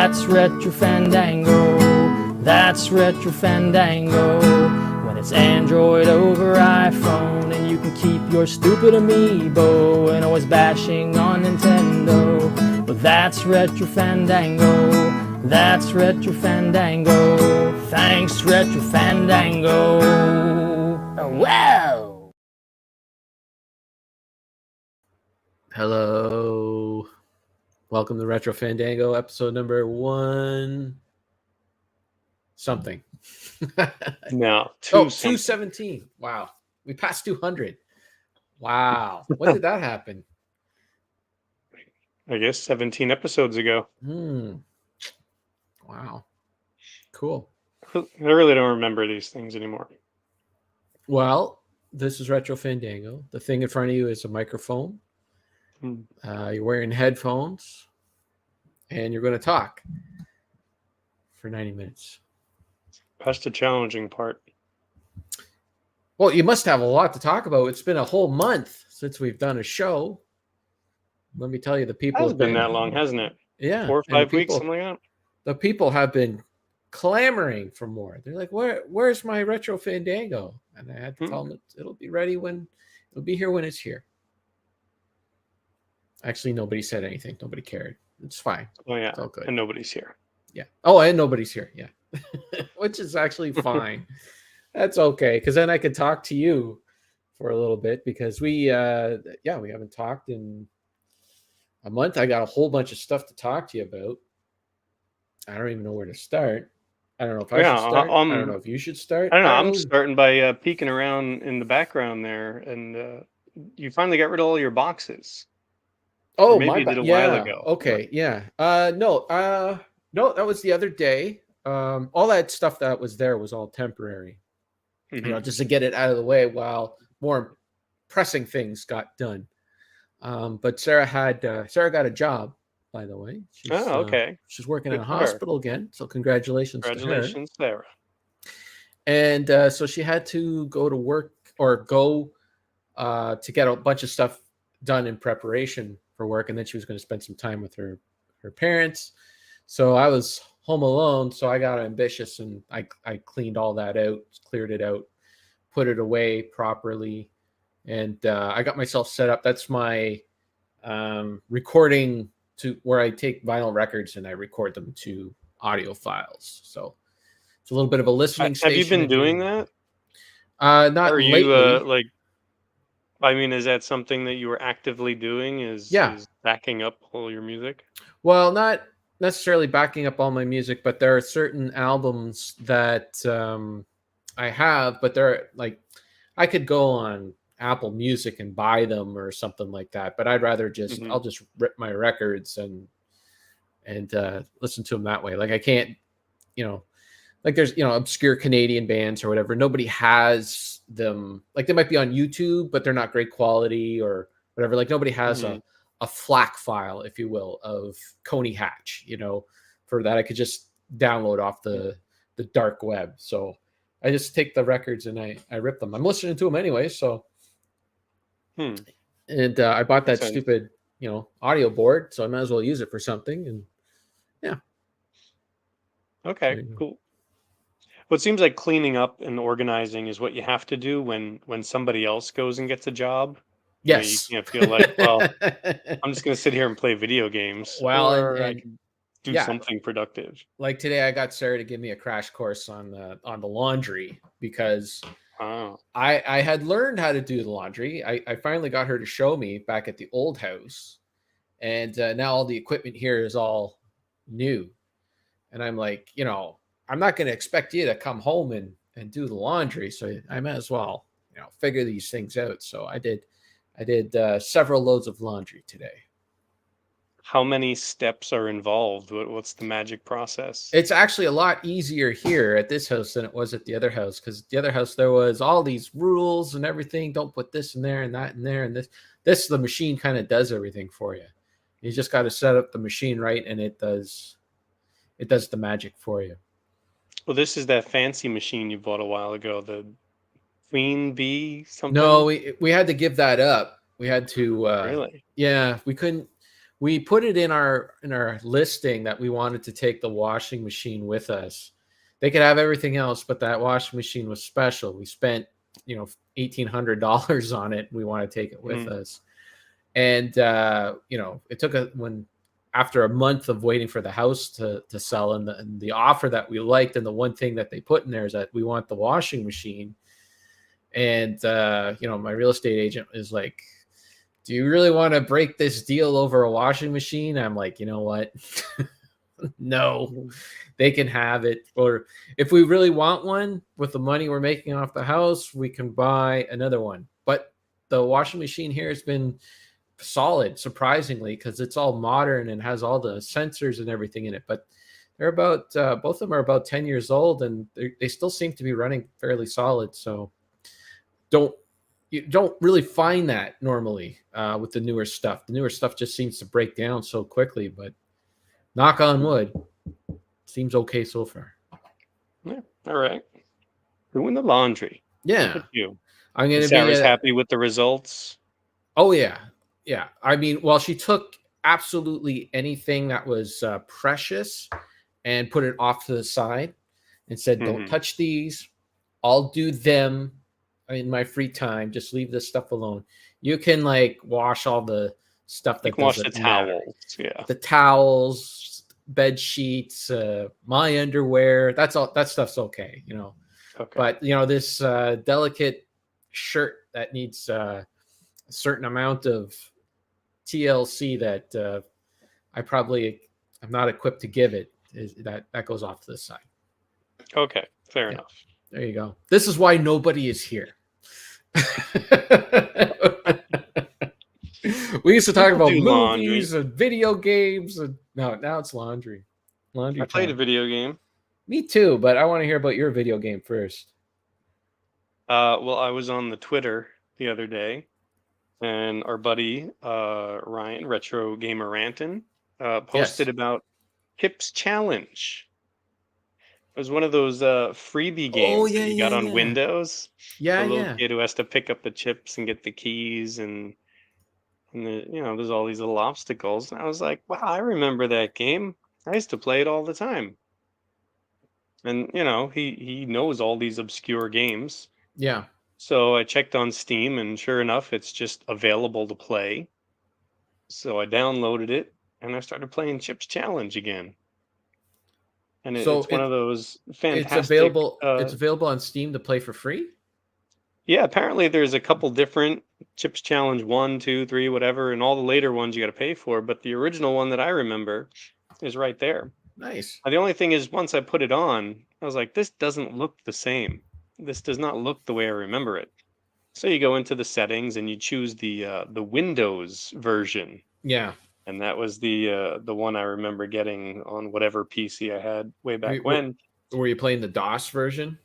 That's Retro Fandango. That's Retro Fandango. When it's Android over iPhone, and you can keep your stupid amiibo and always bashing on Nintendo. But that's Retro Fandango. That's Retro Fandango. Thanks, Retro Fandango. Wow! Hello. Welcome to Retro Fandango, episode number 1 something. No, 217. Wow. We passed 200. Wow. When did that happen? I guess 17 episodes ago. Wow. Cool. I really don't remember these things anymore. Well, this is Retro Fandango. The thing in front of you is a microphone. You're wearing headphones, and you're going to talk for 90 minutes. That's the challenging part. Well, you must have a lot to talk about. It's been a whole month since we've done a show. Let me tell you, the people... It's been that long, hasn't it? Yeah. 4 or 5 weeks, something like that. The people have been clamoring for more. They're like, where's my Retro Fandango? And I had to tell them it'll be ready when... It'll be here when it's here. Actually, nobody said anything. Nobody cared. It's fine. Oh, yeah. It's all good. And nobody's here. Yeah. Oh, and nobody's here. Yeah. Which is actually fine. That's okay. Because then I could talk to you for a little bit because we haven't talked in a month. I got a whole bunch of stuff to talk to you about. I don't even know where to start. I don't know if I should start. I don't know if you should start. I don't know. I'm starting by peeking around in the background there, and you finally got rid of all your boxes. Oh, maybe you did a while ago. Okay, yeah. No, that was the other day. All that stuff that was there was all temporary. Mm-hmm. Just to get it out of the way while more pressing things got done. But Sarah got a job, by the way. Okay. She's working in a hospital again, so congratulations to her. Congratulations, Sarah. And so she had to go to work or go to get a bunch of stuff done in preparation for work, and then she was going to spend some time with her parents. So I was home alone, so I got ambitious and I cleaned all that out, cleared it out, put it away properly, and I got myself set up. That's my recording to where I take vinyl records and I record them to audio files. So it's a little bit of a listening station. Have you been doing that? Not Are lately. You I mean, is that something that you were actively doing? Is backing up all your music? Well, not necessarily backing up all my music, but there are certain albums that I have, but they're like, I could go on Apple Music and buy them or something like that. But I'd rather just, I'll just rip my records and listen to them that way. Like I can't, like there's, obscure Canadian bands or whatever. Nobody has them. Like they might be on YouTube, but they're not great quality or whatever. Like nobody has a FLAC file, if you will, of Coney Hatch, for that I could just download off the dark web. So I just take the records and I rip them. I'm listening to them anyway. So, and I bought that stupid, audio board. So I might as well use it for something. And yeah. Okay, cool. Well, it seems like cleaning up and organizing is what you have to do when somebody else goes and gets a job. Yes. You can't feel like, well, I'm just going to sit here and play video games. Well, or I and can do something productive. Like today, I got Sarah to give me a crash course on the laundry because I had learned how to do the laundry. I finally got her to show me back at the old house, and now all the equipment here is all new. And I'm like, I'm not going to expect you to come home and do the laundry, so I might as well, figure these things out. So I did several loads of laundry today. How many steps are involved? What's the magic process? It's actually a lot easier here at this house than it was at the other house, because the other house there was all these rules and everything. Don't put this in there and that in there and this. The machine kind of does everything for you. You just got to set up the machine right, and it does the magic for you. Well, this is that fancy machine you bought a while ago, the Queen Bee something. No, we had to give that up. We had to really? Yeah, we couldn't we put it in our listing that we wanted to take the washing machine with us. They could have everything else, but that washing machine was special. We spent, $1,800 on it. We want to take it with us. And it took after a month of waiting for the house to sell, and the offer that we liked, and the one thing that they put in there is that we want the washing machine. And my real estate agent is like, do you really want to break this deal over a washing machine? I'm like, you know what? No, they can have it. Or if we really want one with the money we're making off the house, we can buy another one. But the washing machine here has been solid, surprisingly, because it's all modern and has all the sensors and everything in it. But they're about both of them are about 10 years old, and they still seem to be running fairly solid. So you don't really find that normally with the newer stuff. The newer stuff just seems to break down so quickly, but knock on wood, seems okay so far. Yeah, all right. Doing the laundry. Yeah. Look at you. I'm going to be Sarah's happy with the results. Oh, yeah. Yeah. I mean, well, she took absolutely anything that was precious and put it off to the side and said, don't touch these. I'll do them in my free time. Just leave this stuff alone. You can wash all the stuff that wash the matter. Towels. Yeah. The towels, bed sheets, my underwear. That's all. That stuff's okay, Okay. But this delicate shirt that needs a certain amount of TLC that I'm not equipped to give it. That goes off to the side. Okay, fair enough. There you go. This is why nobody is here. We used to talk about movies and video games, and now it's laundry. I played a video game. Me too, but I want to hear about your video game first. Well, I was on the Twitter the other day, and our buddy Ryan, Retro Gamer Rantin, posted about Chips Challenge. It was one of those freebie games that you got on Windows. Yeah, the little kid who has to pick up the chips and get the keys, and there's all these little obstacles. And I was like, wow, I remember that game. I used to play it all the time. And he knows all these obscure games. Yeah. So I checked on Steam, and sure enough, it's just available to play. So I downloaded it, and I started playing Chips Challenge again. And it's one of those fantastic. It's available on Steam to play for free? Yeah, apparently there's a couple different Chips Challenge 1, 2, 3, whatever, and all the later ones you got to pay for. But the original one that I remember is right there. Nice. The only thing is, once I put it on, I was like, this doesn't look the same. This does not look the way I remember it. So you go into the settings and you choose the Windows version. Yeah. And that was the one I remember getting on whatever PC I had way back when. Were you playing the DOS version?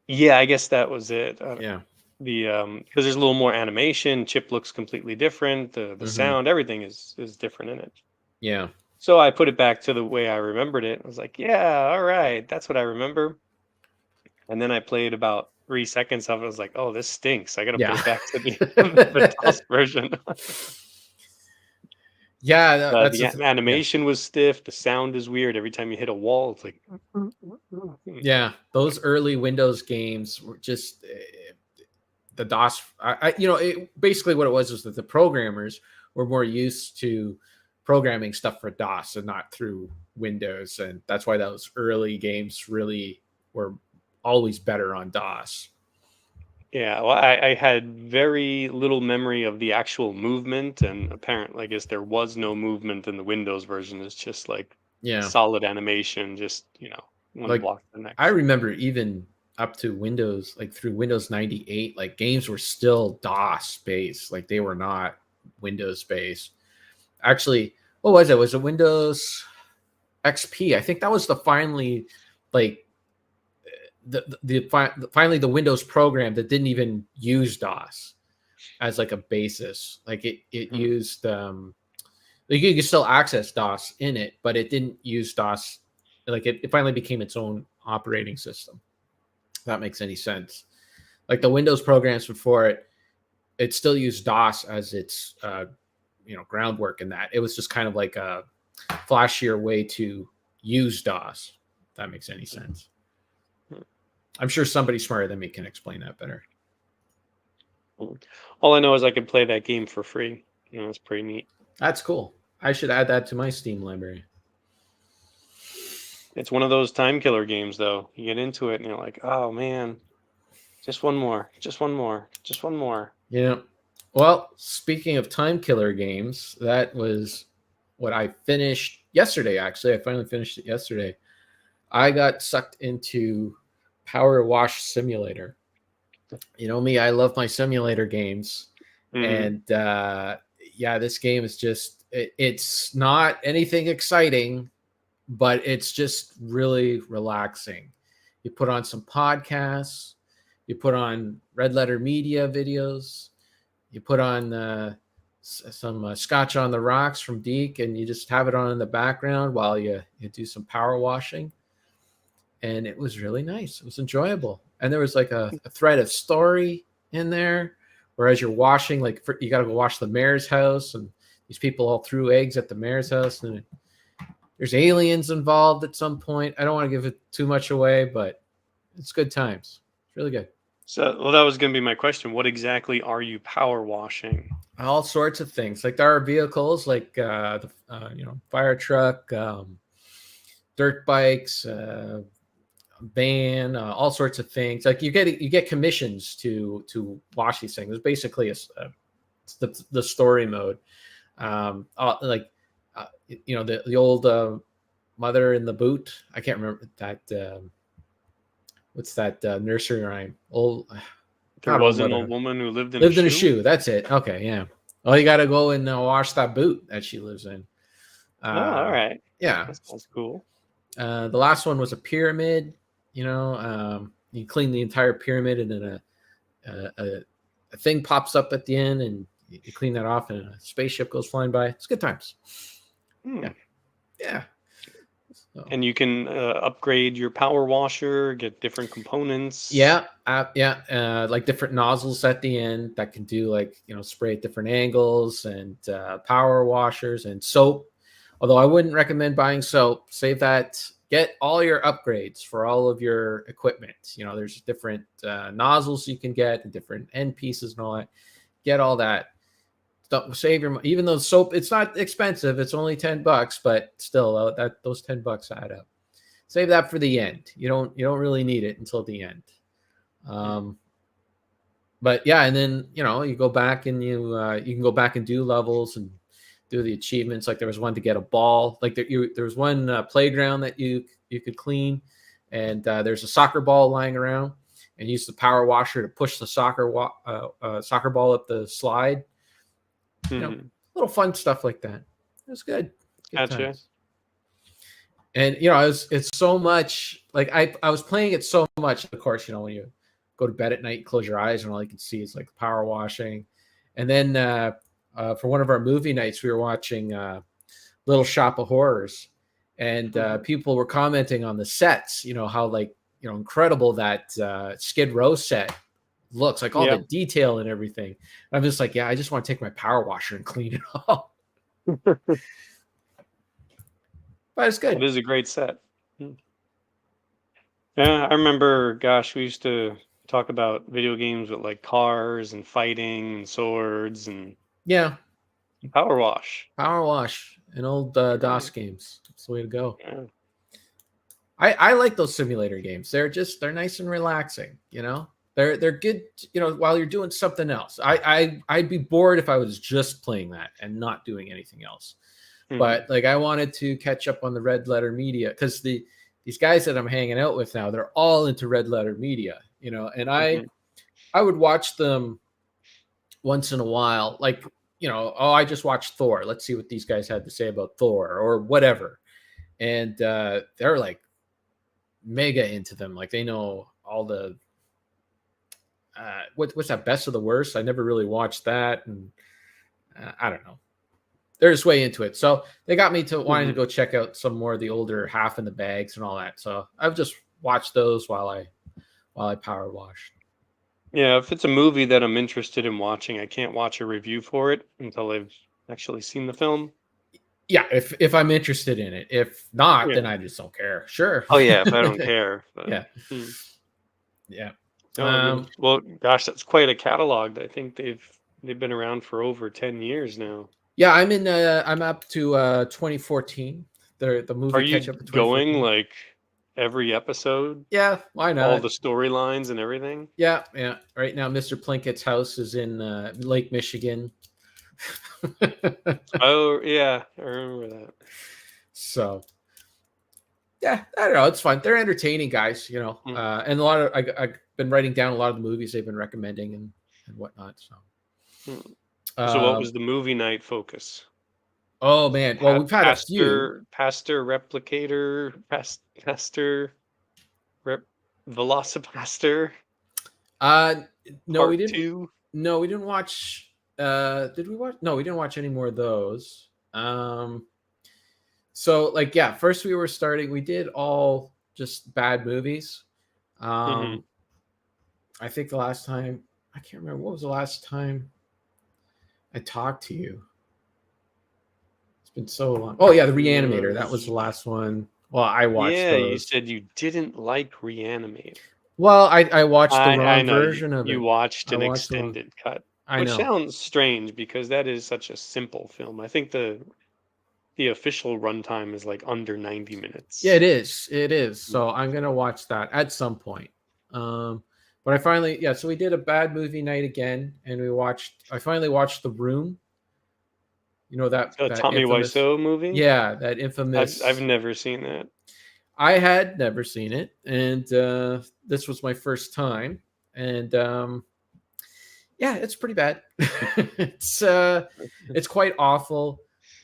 Yeah, I guess that was it. Yeah. Because there's a little more animation. Chip looks completely different. The sound, everything is different in it. Yeah. So I put it back to the way I remembered it. I was like, yeah, all right, that's what I remember. And then I played about 3 seconds of it. I was like, oh, this stinks. I got to put it back to the DOS version. Yeah, the animation was stiff. The sound is weird. Every time you hit a wall, it's like. Yeah, those early Windows games were just the DOS. Basically what it was that the programmers were more used to programming stuff for DOS and not through Windows, and that's why those early games really were always better on DOS. Yeah, well, I had very little memory of the actual movement, and apparently, I guess there was no movement in the Windows version. It's just solid animation, just one block to the next. I remember even up to Windows, through Windows 98, games were still DOS based, they were not Windows based. Actually, what was it? Was it Windows XP? I think that was finally finally the Windows program that didn't even use DOS as a basis. It used you could still access DOS in it, but it didn't use DOS. It finally became its own operating system. If that makes any sense. The Windows programs before it still used DOS as its groundwork in that. It was just kind of like a flashier way to use DOS. If that makes any sense. I'm sure somebody smarter than me can explain that better. All I know is I could play that game for free. It's pretty neat. That's cool. I should add that to my Steam library. It's one of those time killer games, though. You get into it and you're like, oh man, just one more, just one more, just one more. Yeah. Well, speaking of time killer games, that was what I finished yesterday, actually. I finally finished it yesterday. I got sucked into Power Wash Simulator. You know me, I love my simulator games. And this game is just, it's not anything exciting, but it's just really relaxing. You put on some podcasts, you put on Red Letter Media videos, you put on some Scotch on the Rocks from Deke, and you just have it on in the background while you do some power washing. And it was really nice. It was enjoyable. And there was like a thread of story in there, whereas you're washing, like you got to go wash the mayor's house, and these people all threw eggs at the mayor's house, and there's aliens involved at some point. I don't want to give it too much away, but it's good times. It's really good. So, well, that was going to be my question. What exactly are you power washing? All sorts of things. Like there are vehicles, like the fire truck, dirt bikes, van, all sorts of things. Like you get commissions to wash these things. It's basically the story mode. The old mother in the boot. I can't remember that. What's that nursery rhyme? There was an old woman who lived in a shoe. That's it. Okay, yeah. Well, you got to go and wash that boot that she lives in. All right. Yeah, that sounds cool. The last one was a pyramid. You clean the entire pyramid, and then a thing pops up at the end, and you clean that off, and a spaceship goes flying by. It's good times. Yeah. So. And you can upgrade your power washer, get different components. Like different nozzles at the end that can do spray at different angles, and power washers and soap. Although I wouldn't recommend buying soap. Save that. Get all your upgrades for all of your equipment. There's different nozzles you can get, and different end pieces and all that. Get all that. Don't save your money. Even though soap, it's not expensive. It's only $10, but still, those $10 add up. Save that for the end. You don't really need it until the end. But yeah, and then you go back and you can go back and do levels and do the achievements. Like there was one to get a ball. Like there was one playground that you could clean, and there's a soccer ball lying around, and use the power washer to push the soccer ball up the slide. Little fun stuff like that. It was good. Gotcha. Times. And it's so much. Like I was playing it so much. Of course, when you go to bed at night, you close your eyes, and all you can see is like power washing. And then for one of our movie nights, we were watching Little Shop of Horrors, and people were commenting on the sets. How incredible that Skid Row set looks, like all the detail and everything. I'm just like, I just want to take my power washer and clean it all. But it's good. It is a great set. Yeah, I remember, gosh, we used to talk about video games with like cars and fighting and swords and power wash and old DOS games. That's the way to go. I like those simulator games. They're nice and relaxing. They're good, while you're doing something else. I'd be bored if I was just playing that and not doing anything else. But I wanted to catch up on the Red Letter Media, because these guys that I'm hanging out with now, they're all into Red Letter Media, and I would watch them once in a while, I just watched Thor. Let's see what these guys had to say about Thor or whatever. And they're like mega into them. Like they know all the what's that, Best of the Worst? I never really watched that, and I don't know. They're just way into it, so they got me to wanting to go check out some more of the older Half in the Bags and all that. So I've just watched those while I power washed. Yeah, if it's a movie that I'm interested in watching, I can't watch a review for it until I've actually seen the film? Yeah, if I'm interested in it. If not, then Yeah. I just don't care. Sure. Oh yeah, if I don't care. But, Yeah. hmm. Yeah. No, I mean, well, gosh, that's quite a catalog. I think they've been around for over 10 years now. Yeah, I'm up to 2014. The Are movie catch you up to going 2014. like every episode, Yeah, why all not? the storylines and everything? Yeah, yeah. Right now, Mr. Plinkett's house is in Lake Michigan. Oh yeah, I remember that. So yeah, I don't know. It's fun. They're entertaining guys, Mm. and a lot of I've been writing down a lot of the movies they've been recommending and whatnot. So, Mm. So what um, was the movie night focus? oh man, well we've had a few. Pastor replicator, pastor rep velocipaster Uh, no, we part didn't. 2. No, we didn't watch. Did we watch? No, we didn't watch any more of those. So like yeah, first we were starting. We did all just bad movies. Mhm. Um, I think the last time I can't remember what was the last time I talked to you. It's been so long. Oh yeah, the Reanimator. That was the last one. Well, I watched Yeah, you those. said you didn't like Reanimate. Well, I watched the I wrong know version of you it. watched I an watched the wrong. extended cut, I which know. sounds strange because that is such a simple film. I think the official runtime is like under 90 Yeah, it minutes. is. It is. Mm. So I'm gonna watch that at some point. Um, but I finally, yeah. So we did a bad movie night again, and we watched. I finally watched The Room. You know A that Tommy infamous. Wiseau movie? Yeah, that I've infamous. never seen that. I had never seen it, and this was my first time, and yeah, it's pretty bad. it's uh, it's quite awful,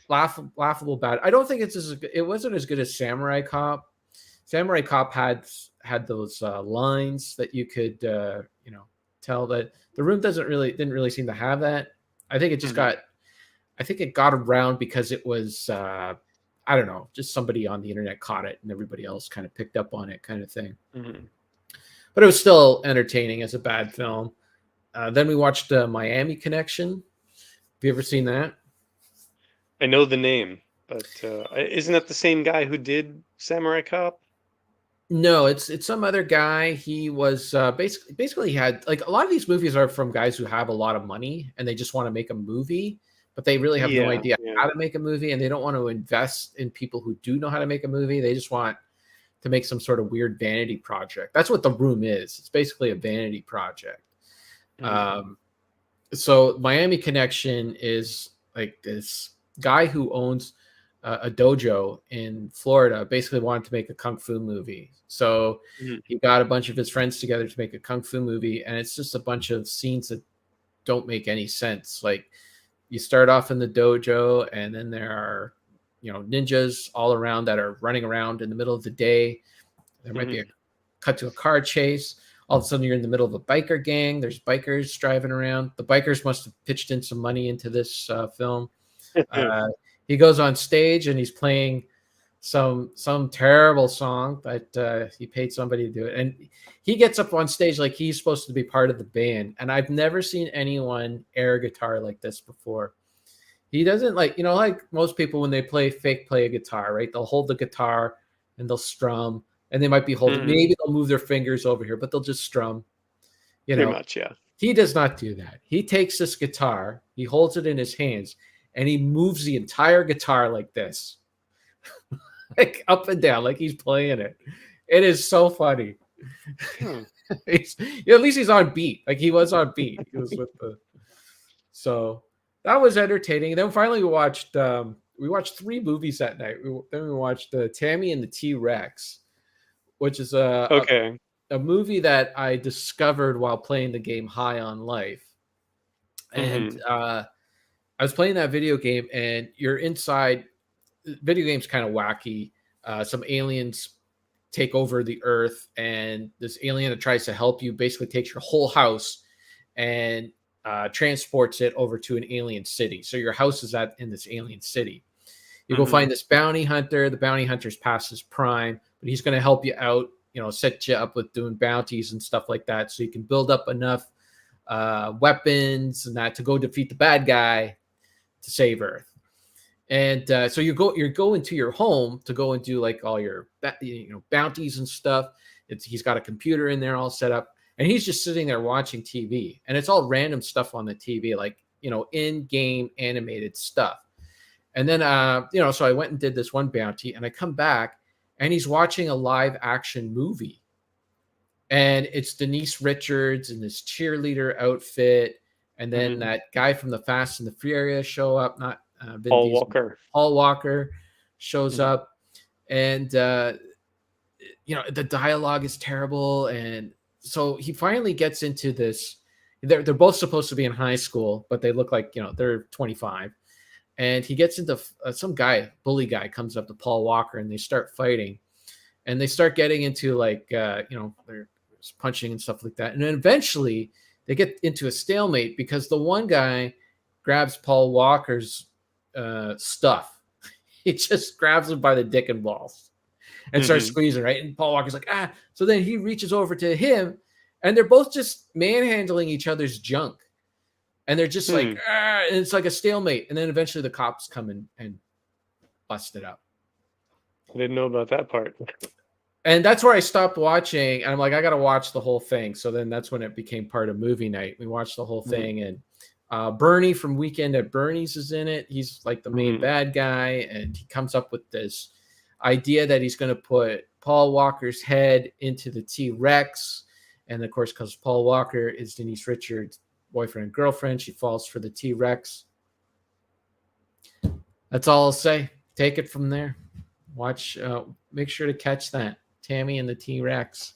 laughable bad. I don't think it wasn't as good as Samurai Cop. Samurai Cop had those lines that you could tell that The Room didn't really seem to have that. I think it just Mhm, got I think it got around because it was I don't know, just somebody on the internet caught it and everybody else kind of picked up on it, kind of thing. mhm. But it was still entertaining as a bad film. Then we watched Miami Connection. Have you ever seen that? I know the name, but, isn't that the same guy who did Samurai Cop? No, it's some other guy. He was basically had like a lot of these movies are from guys who have a lot of money and they just want to make a movie, but they really have no Yeah, idea yeah. how to make a movie and they don't want to invest in people who do know how to make a movie. They just want to make some sort of weird vanity project. That's what The Room is. It's basically a vanity project. Mhm, Um, so Miami Connection is like this guy who owns a dojo in Florida basically wanted to make a kung fu movie. So mhm, he got a bunch of his friends together to make a kung fu movie, and it's just a bunch of scenes that don't make any sense. Like you start off in the dojo, and then there are ninjas all around that are running around in the middle of the day. There might be a mhm. cut to a car chase. All of a sudden, you're in the middle of a biker gang. There's bikers driving around. The bikers must have pitched in some money into this film. Uh, he goes on stage and he's playing some terrible song that he paid somebody to do it, and he gets up on stage like he's supposed to be part of the band. And I've never seen anyone air guitar like this before. He doesn't like most people when they play a guitar, right? They'll hold the guitar and they'll strum, and they might be holding. Mhm. Maybe they'll move their fingers over here, but they'll just strum. You Pretty know, much, yeah. he does not do that. He takes this guitar, he holds it in his hands, and he moves the entire guitar like this, like up and down, like he's playing it. It is so funny. Hmm. At least he's on beat. Like he was on beat. He was with the so that was entertaining. Then finally we watched three movies that night. Then we watched Tammy and the T Rex, which is Okay. a movie that I discovered while playing the game High on Life. And Mhm, I was playing that video game, and you're inside. Video game's kind of wacky. Some aliens take over the Earth, and this alien that tries to help you basically takes your whole house and transports it over to an alien city. So your house is in this alien city. You go mhm, find this bounty hunter. The bounty hunter's past his prime, but he's going to help you out. Set you up with doing bounties and stuff like that, so you can build up enough weapons and that to go defeat the bad guy to save Earth. And so you're going to your home to go and do like all your bounties and stuff. He's got a computer in there all set up, and he's just sitting there watching TV, and it's all random stuff on the TV, like in-game animated stuff. And then so I went and did this one bounty, and I come back, and he's watching a live action movie, and it's Denise Richards in this cheerleader outfit, and then that guy from the Fast and the Furious show up, not Paul Walker. Paul Walker shows up, and the dialogue is terrible, and so he finally gets into this. They're both supposed to be in high school, but they look like they're 25, and he gets into some bully guy comes up to Paul Walker, and they start fighting, and they start getting into like they're punching and stuff like that, and then eventually they get into a stalemate because the one guy grabs Paul Walker's stuff. He just grabs him by the dick and balls and starts squeezing, right? And Paul Walker's like, ah. So then he reaches over to him, and they're both just manhandling each other's junk. And they're just like, ah, and it's like a stalemate. And then eventually the cops come in and bust it up. I didn't know about that part. And that's where I stopped watching. And I'm like, I got to watch the whole thing. So then that's when it became part of movie night. We watched the whole thing, and Bernie from Weekend at Bernie's is in it. He's like the main bad guy, and he comes up with this idea that he's going to put Paul Walker's head into the T-Rex. And of course, because Paul Walker is Denise Richards' boyfriend and girlfriend, she falls for the T-Rex. That's all I'll say. Take it from there. Watch, make sure to catch that. Tammy and the T-Rex.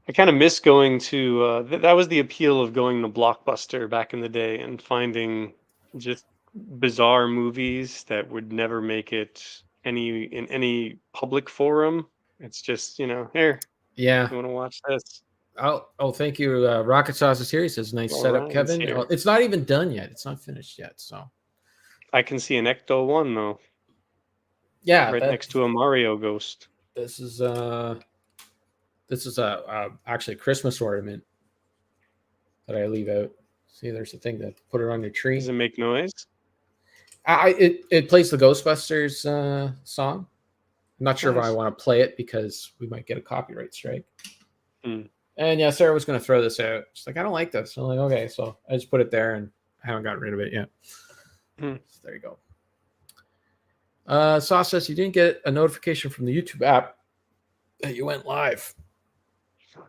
I kind of miss going to that was the appeal of going to Blockbuster back in the day and finding just bizarre movies that would never make it in any public forum. It's just, here. Yeah. You want to watch this? Oh, thank you. Rocket Sauce is here. He says, nice setup, Kevin. It's not even done yet. It's not finished yet. So I can see an Ecto 1 though. Yeah. Right next to a Mario ghost. This is actually a Christmas ornament that I leave out. See, there's a thing to put it on your tree. Does it make noise? It plays the Ghostbusters song. I'm not sure if I want to play it because we might get a copyright strike. And yeah, Sarah was going to throw this out. She's like, I don't like this. I'm like, okay, so I just put it there, and I haven't gotten rid of it yet. So there you go. Sauce says you didn't get a notification from the YouTube app that you went live.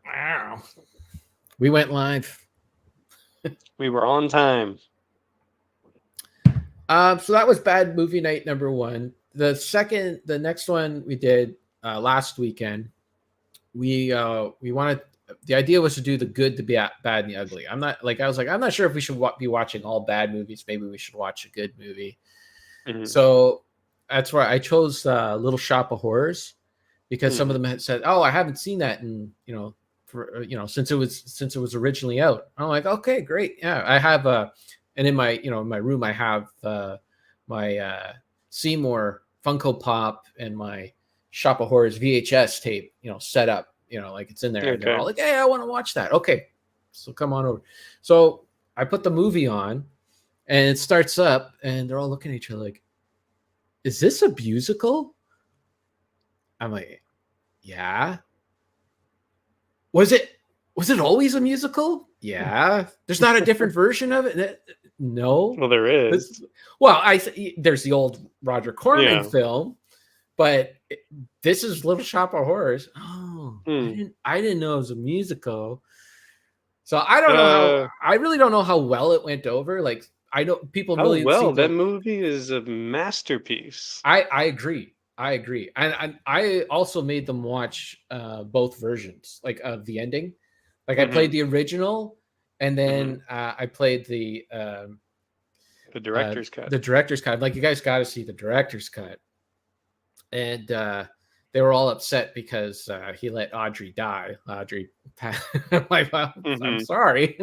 Wow. We went live. We were on time. So that was Bad Movie Night number 1. The next one we did last weekend. We wanted, the idea was to do the good, the bad, and the ugly. I'm not sure if we should be watching all bad movies. Maybe we should watch a good movie. So that's why I chose Little Shop of Horrors, because some of them had said, "Oh, I haven't seen that in since it was originally out." I'm like, "Okay, great, yeah." I have and in my my room I have my Seymour Funko Pop and my Shop of Horrors VHS tape, set up, like it's in there. Okay. And they're all like, "Hey, I want to watch that." Okay, so come on over. So I put the movie on, and it starts up, and they're all looking at each other like, "Is this a musical?" I'm like, "Yeah." Was it always a musical? Yeah. There's not a different version of it? No. Well, there is. There's the old Roger Corman film, but this is Little Shop of Horrors. Oh, I didn't know it was a musical. So I don't know I really don't know how well it went over. Like, I know people really that movie is a masterpiece. I agree. And I also made them watch both versions, like of the ending. Like I played the original, and then I played the director's cut. The director's cut. Like, you guys got to see the director's cut. And they were all upset because he let Audrey die. I'm like, well, I'm sorry.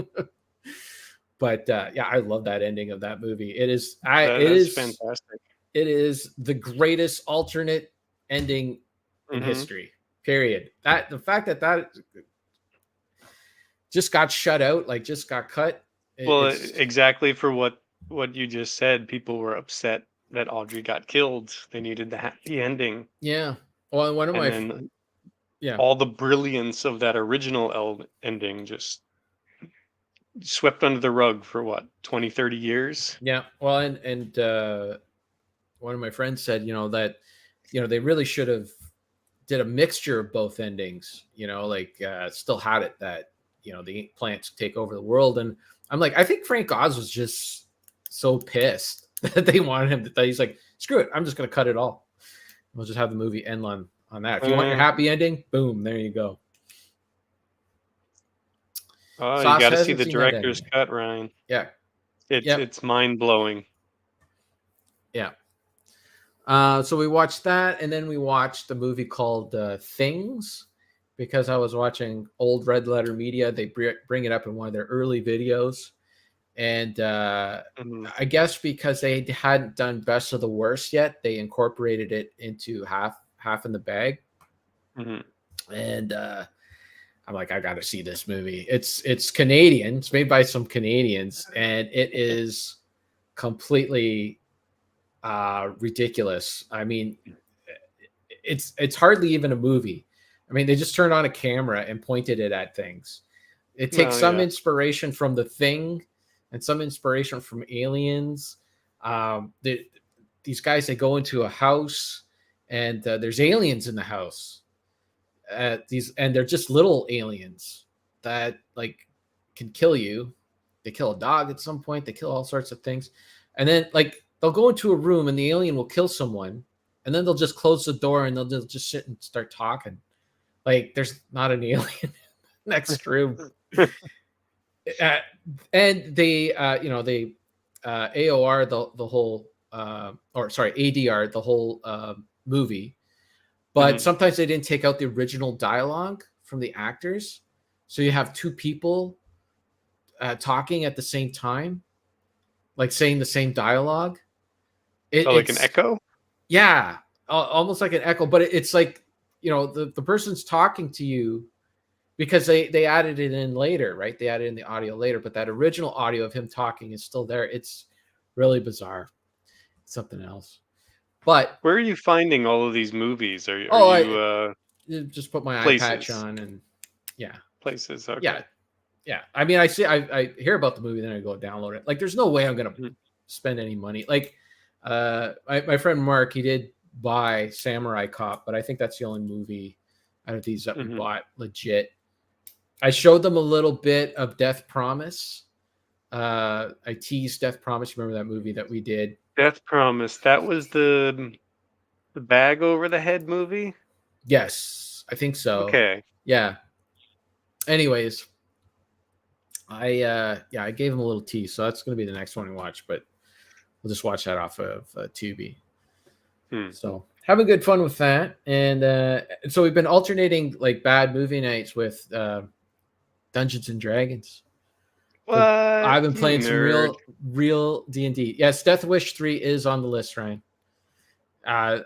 But yeah, I love that ending of that movie. It is fantastic. It is the greatest alternate ending in history. Period. The fact that just got shut out, like just got cut. Exactly for what what you just said. People were upset that Audrey got killed. They needed the happy ending, Yeah. Well, one of and my then yeah. all the brilliance of that original ending just swept under the rug for what, 20, 30 years. Yeah. Well, and one of my friends said, that they really should have did a mixture of both endings. Like still had it that the plants take over the world, and I'm like, I think Frank Oz was just so pissed that they wanted him that he's like, screw it, I'm just gonna cut it all. We'll just have the movie end on that. If you want your happy ending, boom, there you go. Oh, you Sauce got to see hasn't the seen that director's ending. cut, Ryan. Yeah. It's mind blowing. Yeah. So we watched that, and then we watched a movie called Things, because I was watching old Red Letter Media. They bring it up in one of their early videos, and I guess because they hadn't done Best of the Worst yet, they incorporated it into half in the bag. And I'm like, I got to see this movie. It's Canadian. It's made by some Canadians, and it is completely ridiculous. I mean, it's hardly even a movie. I mean, they just turned on a camera and pointed it at things. It takes some inspiration from The Thing and some inspiration from Aliens. These guys, they go into a house, and there's aliens in the house. And they're just little aliens that like can kill you. They kill a dog at some point. They kill all sorts of things, and then like they'll go into a room and the alien will kill someone, and then they'll just close the door and they'll just sit and start talking. Like there's not an alien next room. And they, they AOR the whole, or sorry, ADR the whole movie. But sometimes they didn't take out the original dialogue from the actors. So you have two people talking at the same time, like saying the same dialogue. Like an echo? Yeah, almost like an echo. But it's like, the person's talking to you because they added it in later, right? They added in the audio later. But that original audio of him talking is still there. It's really bizarre. It's something else. But where are you finding all of these movies? Are you I just put my places. eye patch on and places? Okay. Yeah. I mean, I hear about the movie, then I go download it. Like, there's no way I'm gonna spend any money. Like, my friend Mark, he did buy Samurai Cop, but I think that's the only movie out of these that we bought legit. I showed them a little bit of Death Promise. I teased Death Promise. Remember that movie that we did? Death Promise. That was the bag over the head movie? Yes, I think so. Okay. Yeah. Anyways, I gave him a little tease, so that's going to be the next one we watch. But we'll just watch that off of Tubi. So having good fun with that, and so we've been alternating like bad movie nights with Dungeons and Dragons. What? I've been playing some real D&D. Yes, Death Wish 3 is on the list, Ryan.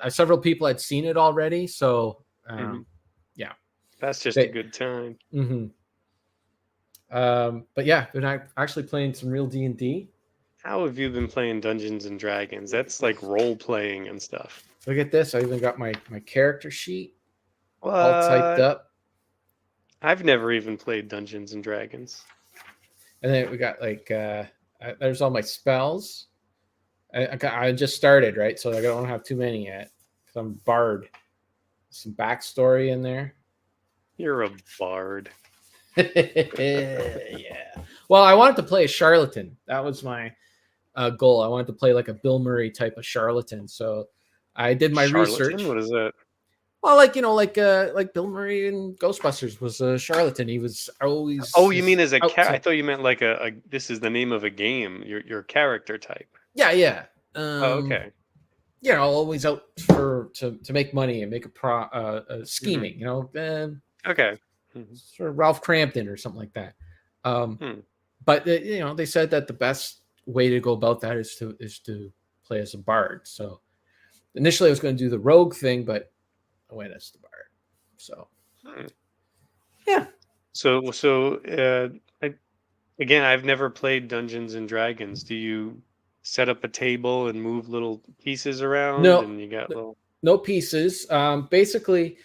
Several people had seen it already, so yeah, that's just a good time. But yeah, been actually playing some real D&D. How have you been playing Dungeons and Dragons? That's like role playing and stuff. Look at this. I even got my character sheet all typed up. I've never even played Dungeons and Dragons. And then we got like there's all my spells. I just started, right? So I don't have too many yet. I'm bard. Some backstory in there. You're a bard. Yeah. Well, I wanted to play a charlatan. That was my goal. I wanted to play like a Bill Murray type of charlatan. So I did my research. What is that? Well, like Bill Murray in Ghostbusters was a charlatan. He was always. Oh, you mean as a character? I thought you meant like a. This is the name of a game. Your character type. Yeah. Okay. Always out to make money and make scheming. Okay. Sort of Ralph Crampton or something like that. But they said that the best way to go about that is to play as a bard. So initially I was going to do the rogue thing, but I went as the bard. So yeah. So again, I've never played Dungeons and Dragons. Do you set up a table and move little pieces around, No, and you got little. no pieces. Basically,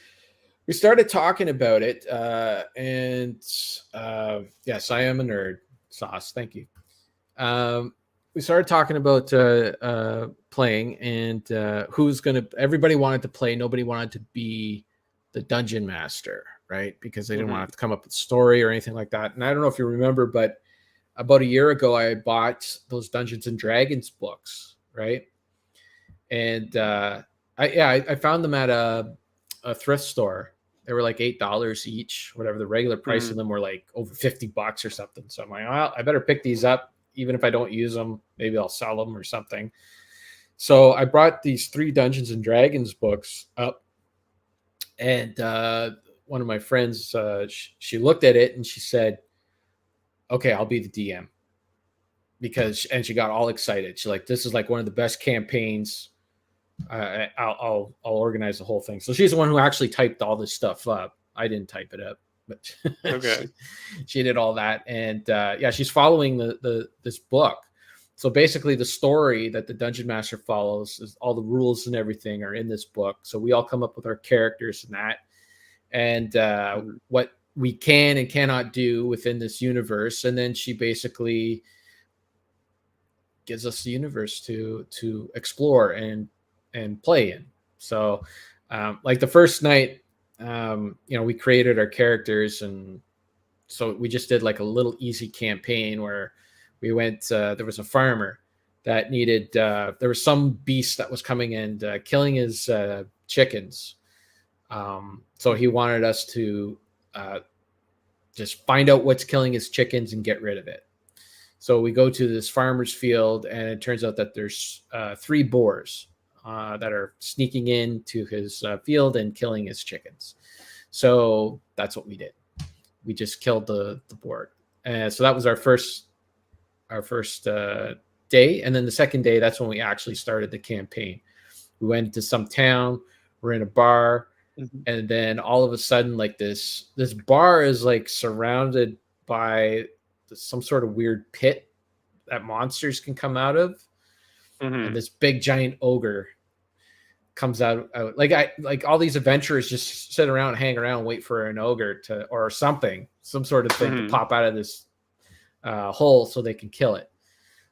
we started talking about it, and yes, I am a nerd. Sauce, thank you. We started talking about playing and who's gonna. Everybody wanted to play. Nobody wanted to be the dungeon master, right? Because they didn't want to have to come up with a story or anything like that. And I don't know if you remember, but about a year ago, I bought those Dungeons and Dragons books, right? And I found them at a thrift store. They were like $8 each, whatever. The regular price of them were like over $50 or something. So I'm like, well, I better pick these up, even if I don't use them. Maybe I'll sell them or something. So I brought these 3 Dungeons and Dragons books up, and one of my friends, she looked at it and she said, "Okay, I'll be the DM." And she got all excited. She's like, "This is like one of the best campaigns. I'll organize the whole thing." So she's the one who actually typed all this stuff up. I didn't type it up, but Okay. she did all that. And yeah, she's following this book. So basically, the story that the dungeon master follows is all the rules and everything are in this book. So we all come up with our characters and that, and what we can and cannot do within this universe. And then she basically gives us the universe to explore and play in. So like the first night, we created our characters, and so we just did like a little easy campaign where we went, there was a farmer that needed, there was some beast that was coming and killing his chickens. So he wanted us to just find out what's killing his chickens and get rid of it. So we go to this farmer's field, and it turns out that there's 3 boars that are sneaking into his field and killing his chickens. So that's what we did. We just killed the boar. So that was our first day. And then the second day, that's when we actually started the campaign. We went to some town. We're in a bar. And then all of a sudden, like this bar is like surrounded by some sort of weird pit that monsters can come out of. And this big giant ogre comes out. Like all these adventurers just sit around, hang around, wait for an ogre or something, some sort of thing to pop out of this hole so they can kill it.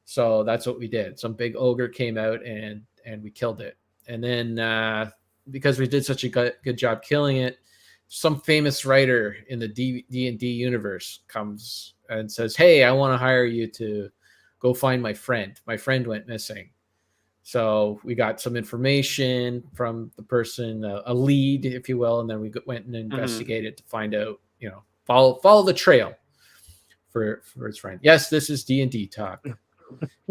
So that's what we did. Some big ogre came out and we killed it. And then because we did such a good job killing it, some famous writer in the D&D universe comes and says, "Hey, I want to hire you to go find my friend. My friend went missing." So we got some information from the person, a lead, if you will, and then we went and investigated to find out, follow the trail for his friend. Yes, this is D&D talk,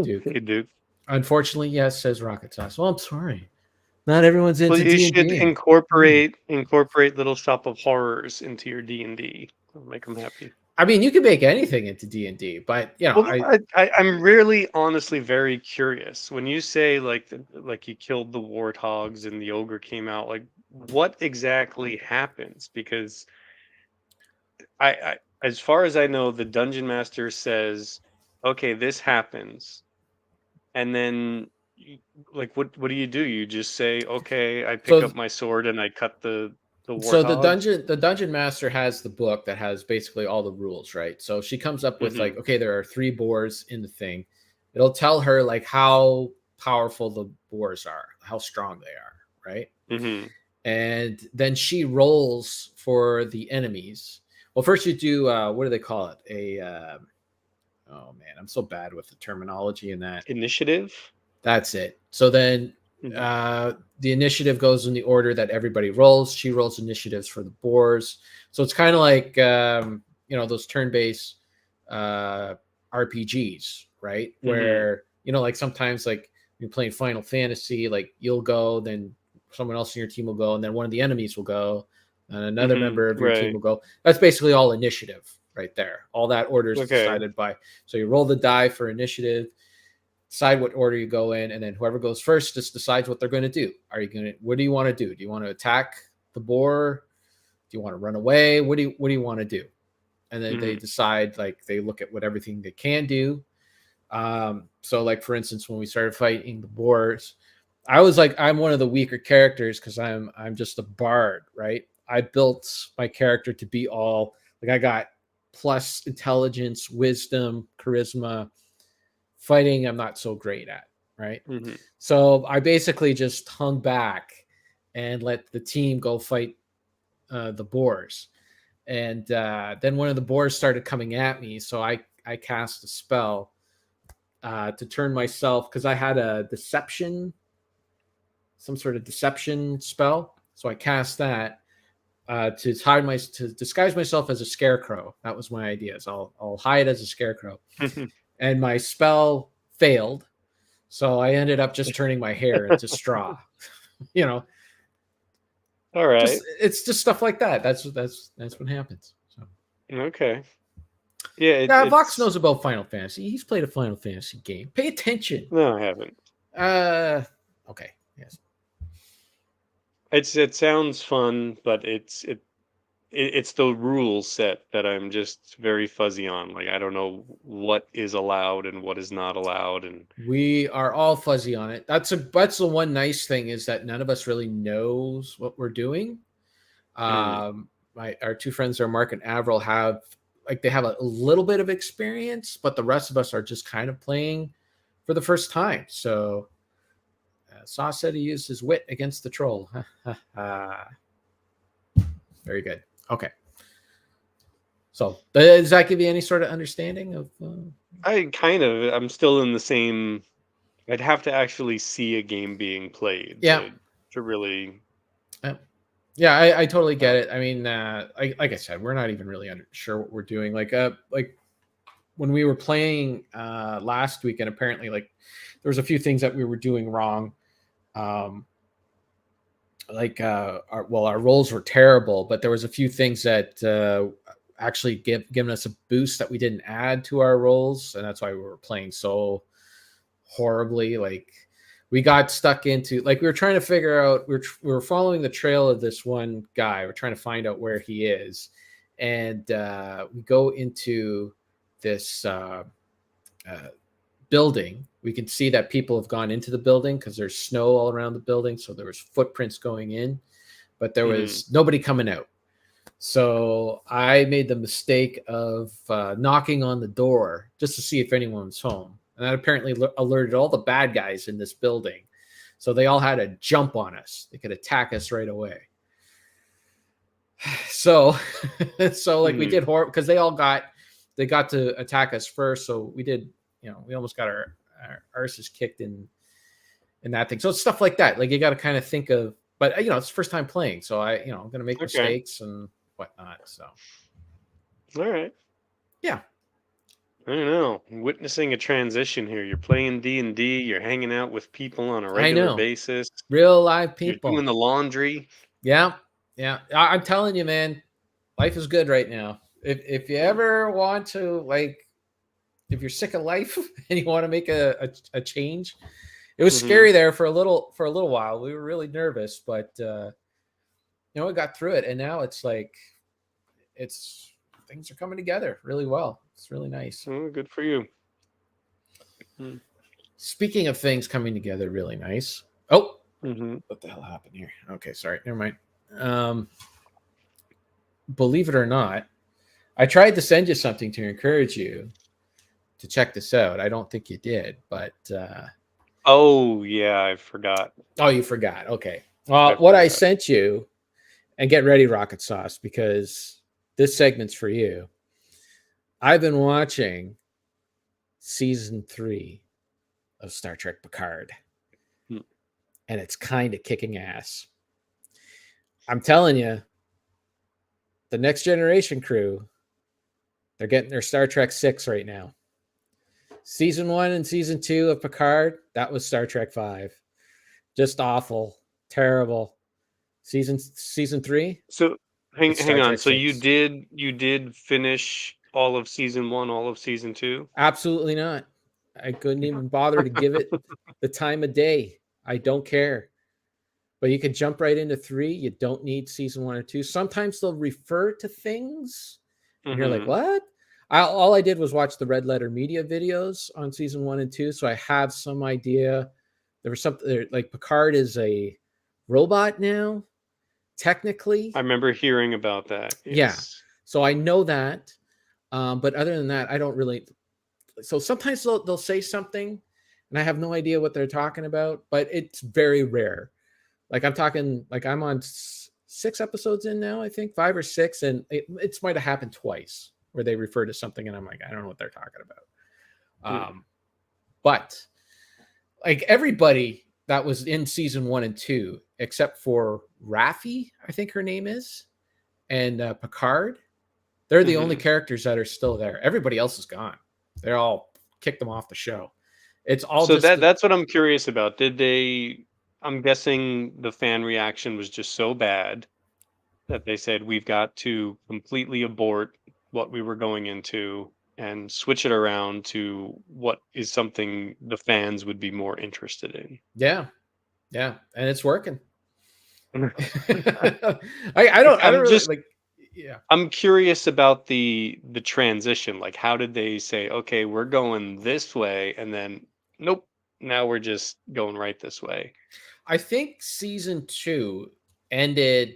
Duke. Hey, Duke. Unfortunately, yes, says Rocket Sauce. Well, I'm sorry. Not everyone's into Well, you D&D. should incorporate Little Shop of Horrors into your D&D. It'll make them happy. I mean, you can make anything into D&D, but I'm really honestly very curious. When you say like you killed the warthogs and the ogre came out, like what exactly happens? Because I as far as I know, the dungeon master says, "Okay, this happens," and then like what do? You just say, "Okay, I pick up my sword and I cut the warthog." So the dungeon master has the book that has basically all the rules, right? So she comes up with like, okay, there are 3 boars in the thing. It'll tell her like how powerful the boars are, how strong they are, right? And then she rolls for the enemies. Well, first you do what do they call it? Oh man, I'm so bad with the terminology in that. Initiative. That's it. So then the initiative goes in the order that everybody rolls. She rolls initiatives for the boars. So it's kind of like, those turn-based RPGs, right? Where, like sometimes like you're playing Final Fantasy, like you'll go, then someone else in your team will go, and then one of the enemies will go, and another member of your team will go. That's basically all initiative right there. All that order is decided by, so you roll the die for initiative, decide what order you go in, and then whoever goes first just decides what they're going to do. What do you want to do? Do you want to attack the boar? Do you want to run away? What do you want to do? And then they decide, like they look at what everything they can do. So like for instance, when we started fighting the boars, I was like, I'm one of the weaker characters because I'm just a bard, right? I built my character to be all like I got plus intelligence, wisdom, charisma. Fighting, I'm not so great at, right? Mm-hmm. So I basically just hung back and let the team go fight the boars. And then one of the boars started coming at me, so I cast a spell to turn myself because I had a deception, some sort of deception spell. So I cast that to disguise myself as a scarecrow. That was my idea. So I'll hide as a scarecrow, and my spell failed. So I ended up just turning my hair into straw. You know, All right. just it's just stuff like that. That's what happens. So. Okay. Yeah. Yeah, Vox knows about Final Fantasy. He's played a Final Fantasy game. Pay attention. No, I haven't. Okay. Yes. It sounds fun, but it's the rule set that I'm just very fuzzy on. Like I don't know what is allowed and what is not allowed, and We are all fuzzy on it. That's the one nice thing is that none of us really knows what we're doing. Our two friends there, Mark and Avril, they have a little bit of experience, but the rest of us are just kind of playing for the first time. So Saw said he used his wit against the troll. Very good. Okay. So does that give you any sort of understanding of? I'm still in the same. I'd have to actually see a game being played to really. Yeah, I totally get it. I mean, like I said, we're not even really sure what we're doing. Like when we were playing last week, and apparently, like there was a few things that we were doing wrong. Our rolls were terrible, but there was a few things that actually given us a boost that we didn't add to our rolls, and that's why we were playing so horribly. Like we got stuck into we were trying to figure out we were following the trail of this one guy. We're trying to find out where he is, and we go into this building. We can see that people have gone into the building because there's snow all around the building, so there was footprints going in, but there was nobody coming out. So I made the mistake of knocking on the door just to see if anyone was home. And that apparently alerted all the bad guys in this building. So they all had to jump on us. They could attack us right away. So we did horrible because they got to attack us first. So we did, we almost got our arses kicked in that thing. So it's stuff like that. Like you got to kind of think of, but it's the first time playing. So I'm going to make mistakes and whatnot. So. All right. Yeah. I don't know. I'm witnessing a transition here. You're playing D&D. You're hanging out with people on a regular basis. Real live people. You're doing the laundry. Yeah. Yeah. I'm telling you, man, life is good right now. If you ever want to, if you're sick of life and you want to make a change, it was scary there for a little while. We were really nervous, but we got through it, and now it's things are coming together really well. It's really nice. Oh, good for you. Speaking of things coming together really nice. Oh, what the hell happened here? Okay, sorry. Never mind. Believe it or not, I tried to send you something to encourage you to check this out. I don't think you did, but oh yeah, I forgot. Oh, you forgot. Okay. Well, what I sent you, and get ready, Rocket Sauce, because this segment's for you. I've been watching season 3 of Star Trek Picard, and it's kind of kicking ass. I'm telling you, the Next Generation crew, they're getting their Star Trek 6 right now. Season 1 and season 2 of Picard, that was Star Trek 5. Just awful, terrible. Season 3. So hang on. So 6. you did finish all of season 1, all of season 2? Absolutely not. I couldn't even bother to give it the time of day. I don't care. But you can jump right into 3. You don't need season 1 or 2. Sometimes they'll refer to things, and you're like, "What?" All I did was watch the Red Letter Media videos on season 1 and 2, so I have some idea. There was something there, like Picard is a robot now, technically. I remember hearing about that. Yeah, Yes. so I know that. But other than that, I don't really. So sometimes they'll say something, and I have no idea what they're talking about. But it's very rare. Like I'm talking, like I'm on 6 episodes in now, I think 5 or 6, and it might have happened twice where they refer to something, and I'm like, I don't know what they're talking about. But like everybody that was in season 1 and 2, except for Raffi, I think her name is, and Picard, they're the only characters that are still there. Everybody else is gone. They're all kicked them off the show. It's all So just that's what I'm curious about. Did they? I'm guessing the fan reaction was just so bad that they said we've got to completely abort what we were going into and switch it around to what is something the fans would be more interested in. yeah, and it's working. I- I don't I'm really just like. Yeah, I'm curious about the transition. Like, how did they say, okay, we're going this way, and then nope, now we're just going right this way. I think season 2 ended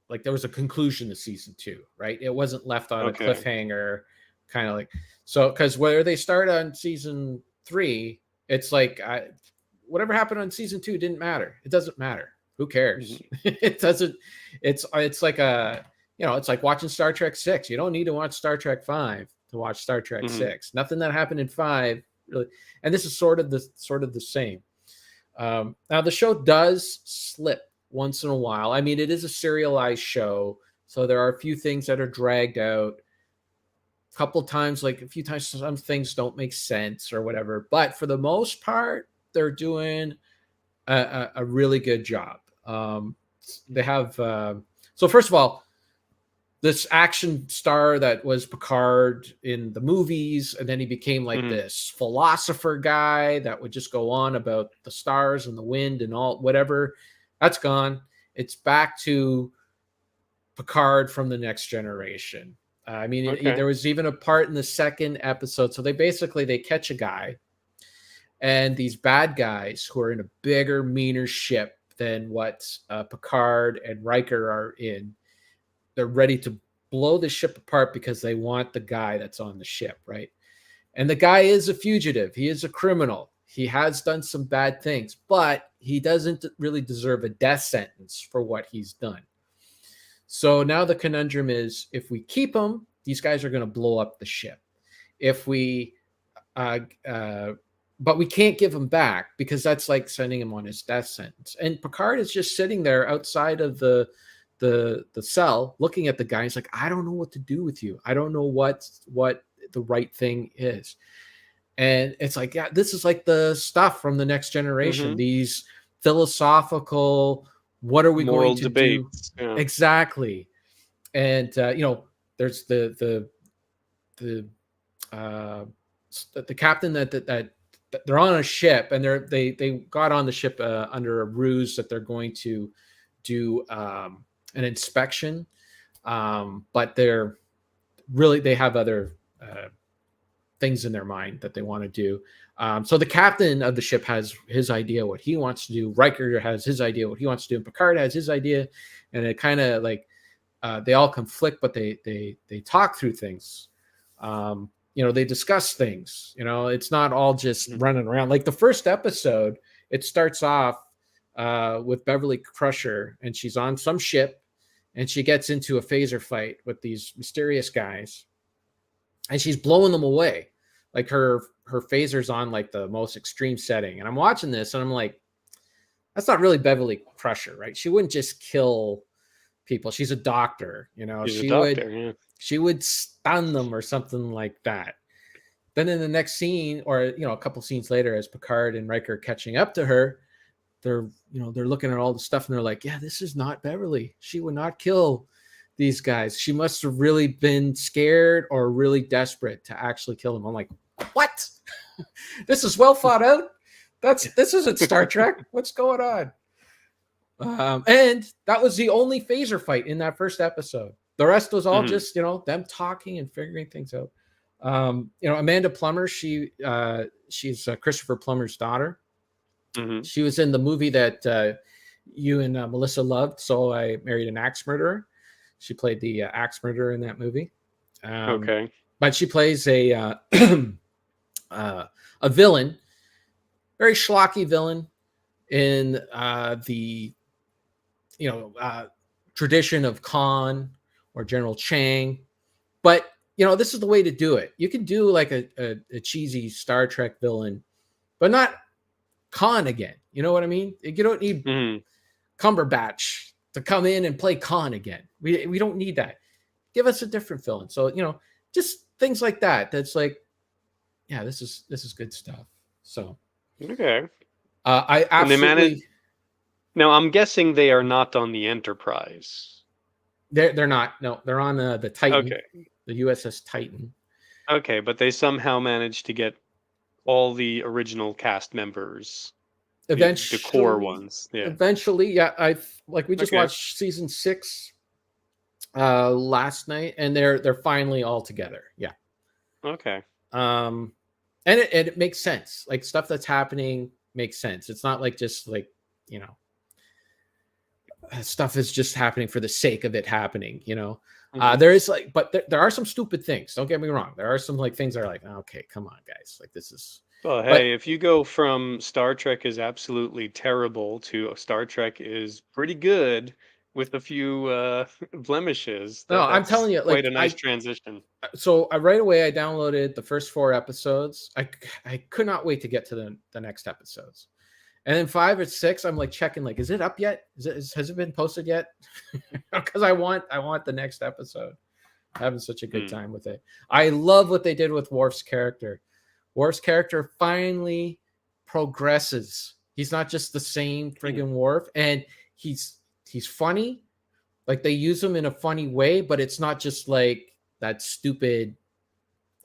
like there was a conclusion to season 2, right? It wasn't left on a Okay. cliffhanger, kind of like so because where they start on season 3, it's like whatever happened on season 2 didn't matter. It doesn't matter. Who cares? Mhm. It doesn't. It's like it's like watching Star Trek 6. You don't need to watch Star Trek 5 to watch Star Trek Mhm. 6. Nothing that happened in 5 really, and this is sort of the same. Now the show does slip once in a while. I mean, it is a serialized show, so there are a few things that are dragged out. A couple times, like a few times, some things don't make sense or whatever. But for the most part, they're doing a really good job. They have so first of all, this action star that was Picard in the movies, and then he became like Mhm. this philosopher guy that would just go on about the stars and the wind and all whatever. That's gone. It's back to Picard from the Next Generation. I mean, there Okay. was even a part in the second episode. So they catch a guy, and these bad guys who are in a bigger, meaner ship than what Picard and Riker are in, they're ready to blow the ship apart because they want the guy that's on the ship, right? And the guy is a fugitive. He is a criminal. He has done some bad things, but he doesn't really deserve a death sentence for what he's done. So now the conundrum is if we keep him, these guys are going to blow up the ship. If we, uh, uh, but we can't give him back because that's like sending him on his death sentence. And Picard is just sitting there outside of the cell looking at the guy. He's like, I don't know what to do with you. I don't know what the right thing is. And it's like, yeah, this is like the stuff from the Next Generation, Mhm. these philosophical, what are we going Moral to do debates. Yeah. exactly? And there's the uh the captain that they're on a ship, and they got on the ship under a ruse that they're going to do an inspection, but they have other things in their mind that they want to do. So the captain of the ship has his idea what he wants to do. Riker has his idea what he wants to do, and Picard has his idea, and it kind of like they all conflict, but they talk through things. They discuss things. It's not all just Mhm. running around. Like the first episode, it starts off with Beverly Crusher, and she's on some ship, and she gets into a phaser fight with these mysterious guys, and she's blowing them away. Like her phaser's on like the most extreme setting, and I'm watching this, and I'm like, that's not really Beverly Crusher, right? She wouldn't just kill people. She's a doctor, He's a she would doctor. Yeah. she would stun them or something like that. Then in the next scene, or a couple scenes later, as Picard and Riker are catching up to her, they're looking at all the stuff, and they're like, yeah, this is not Beverly. She would not kill these guys. She must have really been scared or really desperate to actually kill them. I'm like, what? This is well thought out. This isn't Star Trek. What's going on? And that was the only phaser fight in that first episode. The rest was all Mhm. just them talking and figuring things out. Amanda Plummer, she's Christopher Plummer's daughter. Hmm. She was in the movie that you and Melissa loved, So I Married an Axe Murderer. She played the axe murderer in that movie. Okay. But she plays a a villain, very schlocky villain in the tradition of Khan or General Chang. But this is the way to do it. You can do like a cheesy Star Trek villain, but not Khan again. You know what I mean? You don't need Hmm. Cumberbatch to come in and play Khan again. We don't need that. Give us a different villain. So just things like that. That's like, yeah, this is good stuff. So Okay. I And they managed. absolutely Now, I'm guessing they are not on the Enterprise. they're not. No, they're on the Titan, Okay. the USS Titan. Okay, but they somehow managed to get all the original cast members, the core Eventually, ones. Yeah. eventually, yeah. We just Okay. watched season 6 last night, and they're finally all together. Yeah. Okay. And it makes sense. Like stuff that's happening makes sense. It's not like just like you know stuff is just happening for the sake of it happening. Mhm. There is like, but there are some stupid things. Don't get me wrong. There are some like things that are like, okay, come on, guys. Like this is, Well, but hey, if you go from Star Trek is absolutely terrible to Star Trek is pretty good with a few blemishes, no, I'm that's telling you, quite like a nice transition. I right away I downloaded the first 4 episodes. I could not wait to get to the next episodes. And then 5 or 6, I'm like checking, like, is it up yet? Has it been posted yet? Because I want the next episode. I'm having such a good Hmm. time with it. I love what they did with Worf's character. Worf's character finally progresses. He's not just the same friggin' Worf, and he's funny. Like they use him in a funny way, but it's not just like that stupid,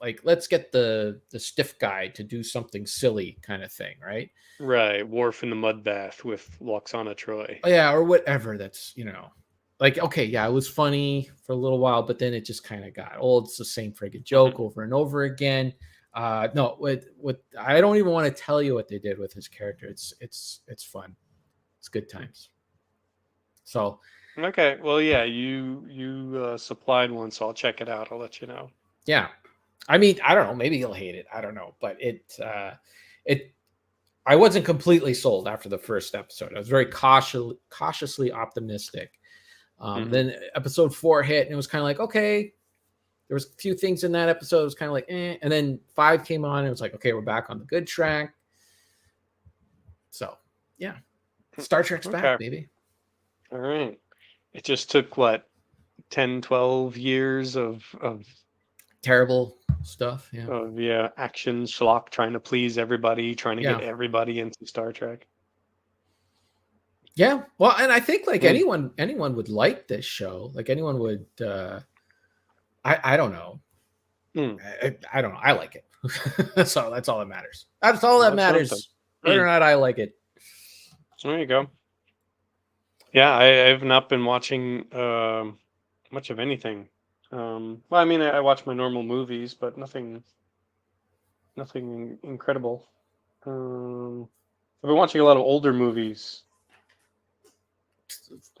like let's get the stiff guy to do something silly kind of thing, right? Right, Worf in the mud bath with Loxana Troy. Yeah, or whatever. That's like okay, yeah, it was funny for a little while, but then it just kind of got old. It's the same friggin' joke Mhm. over and over again. No, with I don't even want to tell you what they did with his character. It's fun. It's good times. So Okay, well, yeah, you supplied one, so I'll check it out. I'll let you know. yeah, I mean, I don't know. Maybe you'll hate it. I don't know, but it. I wasn't completely sold after the first episode. I was very cautiously optimistic. Hmm. Then episode 4 hit, and it was kind of like, okay, there was a few things in that episode. It was kind of like, and then 5 came on, and it was like, okay, we're back on the good track. So, yeah, Star Trek's back, Okay, baby. all right. It just took what, 10, 12 years of Terrible stuff. Yeah, yeah, action schlock trying to please everybody, trying to get yeah, everybody into Star Trek. yeah. Well, and I think like Mm. anyone would like this show. Like anyone would. I don't know. Mm. I don't know. I like it. So that's all that matters. That's all Well, that that's something. matters. Whether or Mm. not I like it. There you go. Yeah, I've not been watching much of anything. Well, I mean, I watch my normal movies, but nothing incredible. Um, I've been watching a lot of older movies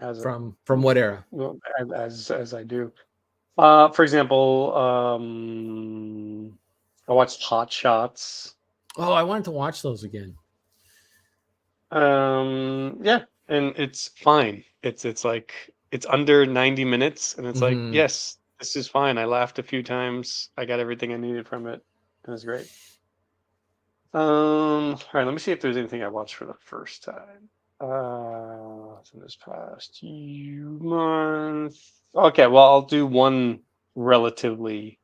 as a From what era? well, as I do. For example, I watched Hot Shots. Oh, I wanted to watch those again. Yeah, and it's fine. It's like it's under 90 minutes, and it's like, Hmm. yes, this is fine. I laughed a few times. I got everything I needed from it. It was great. All right, let me see if there's anything I watched for the first time. In this past few months. Okay, well, I'll do one relatively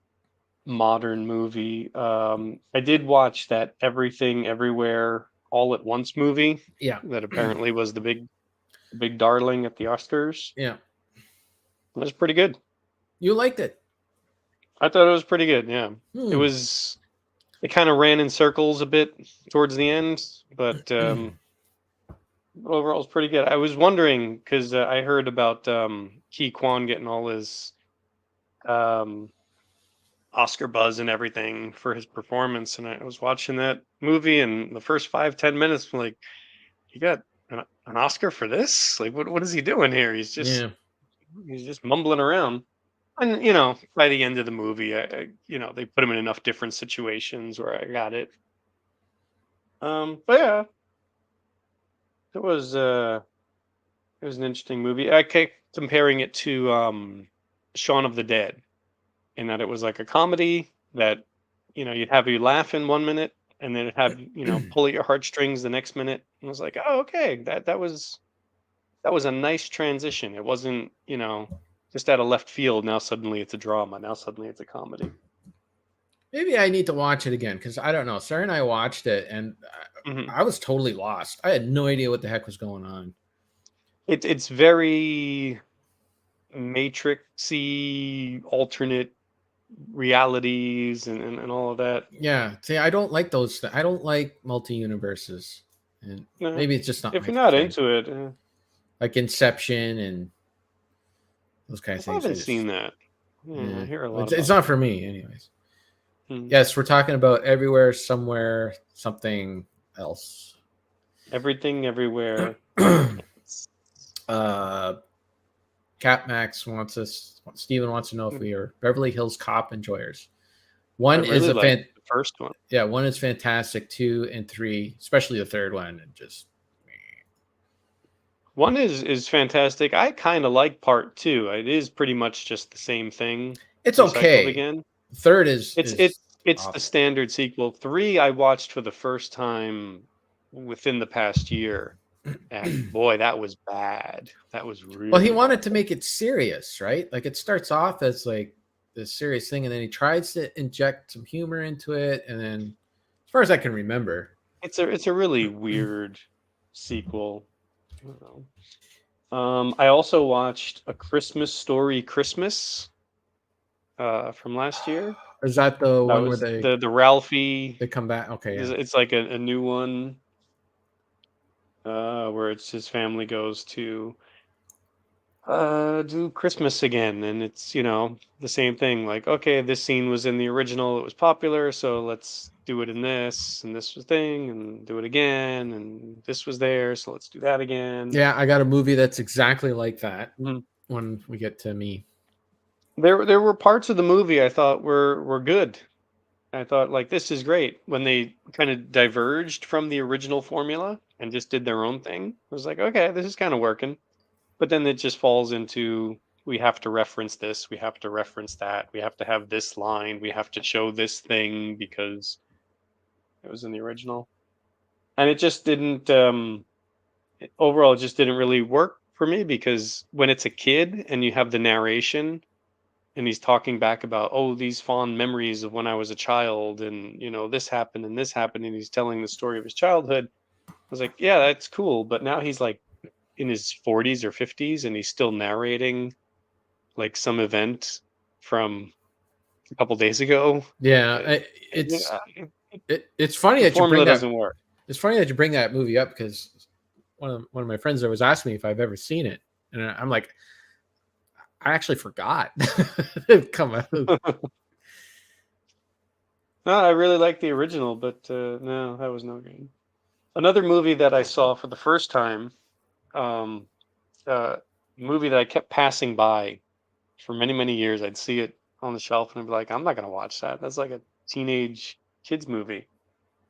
modern movie. I did watch that Everything Everywhere All at Once movie Yeah. that apparently was the big darling at the Oscars. Yeah. It was pretty good. You liked it. I thought it was pretty good. Yeah, it Hmm. was. It kind of ran in circles a bit towards the end, but overall, it's pretty good. I was wondering because I heard about Key Kwan getting all his um, Oscar buzz and everything for his performance. And I was watching that movie, and the first 5-10 minutes, I'm like, he got an Oscar for this? Like, what is he doing here? Yeah. He's just mumbling around. And by the end of the movie, they put him in enough different situations where I got it. But yeah, it was it was an interesting movie. I kept comparing it to Shaun of the Dead, in that it was like a comedy that you'd have you laugh in 1 minute, and then it'd have pull at your heartstrings the next minute. And I was like, oh, okay, that was a nice transition. It wasn't just out of left field. Now suddenly it's a drama. Now suddenly it's a comedy. Maybe I need to watch it again because I don't know. Sarah and I watched it, and Hmm. I was totally lost. I had no idea what the heck was going on. It's very matrixy, alternate realities, and all of that. Yeah, see, I don't like those. I don't like multi universes, and No, maybe it's just not if my you're not thing. into it, Like Inception and those kind of I things. haven't seen that. Yeah, I Yeah, hear a lot it's about not that. for me, anyways. Hmm. Yes, we're talking about everywhere, somewhere, something else. Everything, everywhere, all at once. uh, Cat Max wants us. Steven wants to know if we are Beverly Hills Cop enjoyers. I One is really a like the first one. yeah, one is fantastic. 2 and 3, especially the third one, and just One is fantastic. I kind of like part two. It is pretty much just the same thing it's recycled okay. again. The third It's is it's it's the awful. standard sequel. Three I watched for the first time within the past year, and boy, that was bad. That was Well, he really wanted to bad. make it serious, right? Like it starts off as like this serious thing, and then he tries to inject some humor into it, and then, as far as I can remember, It's a really weird sequel. I don't know. I also watched A Christmas Story Christmas from last year. is that the That one where was the Ralphie. they come back? Okay, yeah, It's like a new one where it's his family goes to do Christmas again, and it's the same thing. Like, okay, this scene was in the original, it was popular, so let's do it in this, and this was thing, and do it again, and this was there, so let's do that again. yeah. I got a movie that's exactly like that. Mhm. When we get to me, There were parts of the movie I thought were good. I thought, like, this is great. When they kind of diverged from the original formula and just did their own thing, I was like, okay, this is kind of working. But then it just falls into, we have to reference this, we have to reference that, we have to have this line, we have to show this thing because it was in the original. And it just didn't overall, it just didn't really work for me, because when it's a kid and you have the narration and he's talking back about, oh, these fond memories of when I was a child, and this happened and this happened, and he's telling the story of his childhood, I was like, yeah, that's cool. But now he's like in his 40s or 50s, and he's still narrating like some event from a couple days ago. yeah, Uh, it's yeah, it's funny the that you bring formula that. doesn't work. It's funny that you bring that movie up because one of my friends there was asking me if I've ever seen it, and I'm like, I actually forgot. Come on. No, I really like the original, but no, that was no good. Another movie that I saw for the first time, um, movie that I kept passing by for many, many years. I'd see it on the shelf and I'd be like, I'm not going to watch that. That's like a teenage kids movie.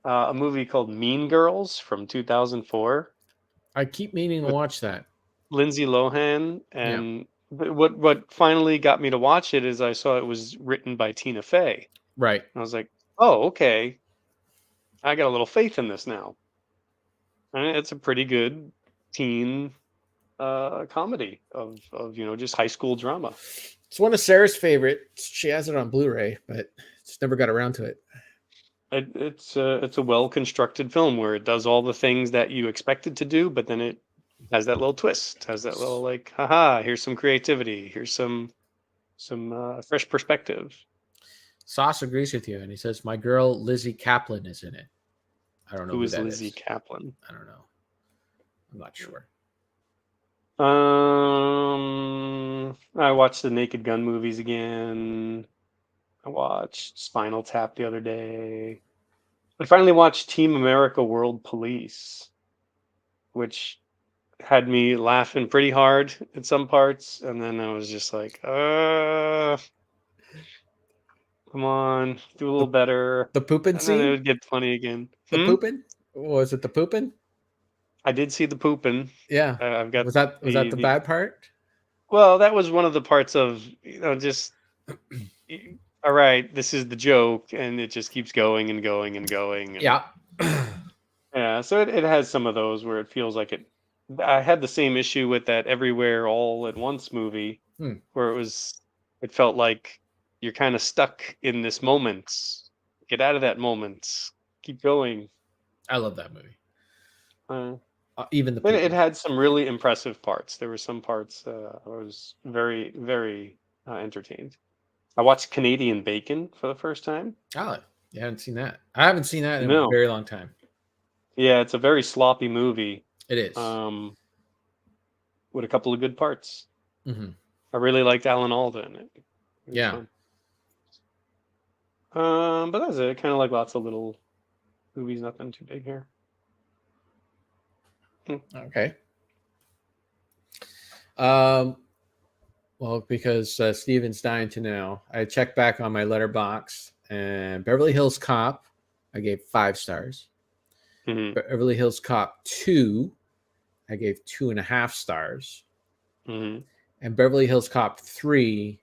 A movie called Mean Girls from 2004. I keep meaning to With watch that. Lindsay Lohan. Yeah, And what finally got me to watch it is I saw it was written by Tina Fey. right. I was like, oh, okay. I got a little faith in this now. And it's a pretty good teen comedy of just high school drama. It's one of Sarah's favorites. She has it on Blu-ray, but just never got around to it. It's a well constructed film where it does all the things that you expect it to do, but then it has that little twist, has that little, like, haha, here's some creativity, here's some fresh perspective. Sauce agrees with you, and he says my girl Lizzie Kaplan is in it. I don't know Who who is that Lizzie is. Kaplan? I don't know. I'm not sure. I watched the Naked Gun movies again. I watched Spinal Tap the other day. I finally watched Team America World Police, which had me laughing pretty hard at some parts, and then I was just like, come on, do a little The better. the pooping And then it scene? would get funny again. The pooping? Was it the pooping? I did see the pooping. Yeah. I've got Was that the the bad part? well, that was one of the parts of, just all right, this is the joke, and it just keeps going and going and going, and Yeah. yeah, so it has some of those where it feels like it. I had the same issue with that Everywhere All at Once movie, Hmm. where it felt like you're kind of stuck in this moment. Get out of that moment. Keep going. I love that movie. Uh, Even the but it pooping. had some really impressive parts. There were some parts I was very, very entertained. I watched Canadian Bacon for the first time. Oh, you haven't seen that. I haven't seen that in a No. very long time. Yeah, it's a very sloppy movie. It is. With a couple of good parts. Mm-hmm. I really liked Alan Alda in it. It was Yeah. fun. But that's it. Kind of like lots of little movies, nothing too big here. Okay. Well, because Steven's dying to know, I checked back on my letterbox, and Beverly Hills Cop, I gave 5 stars. Mm-hmm. Beverly Hills Cop 2, I gave 2.5 stars. Mm-hmm. And Beverly Hills Cop 3,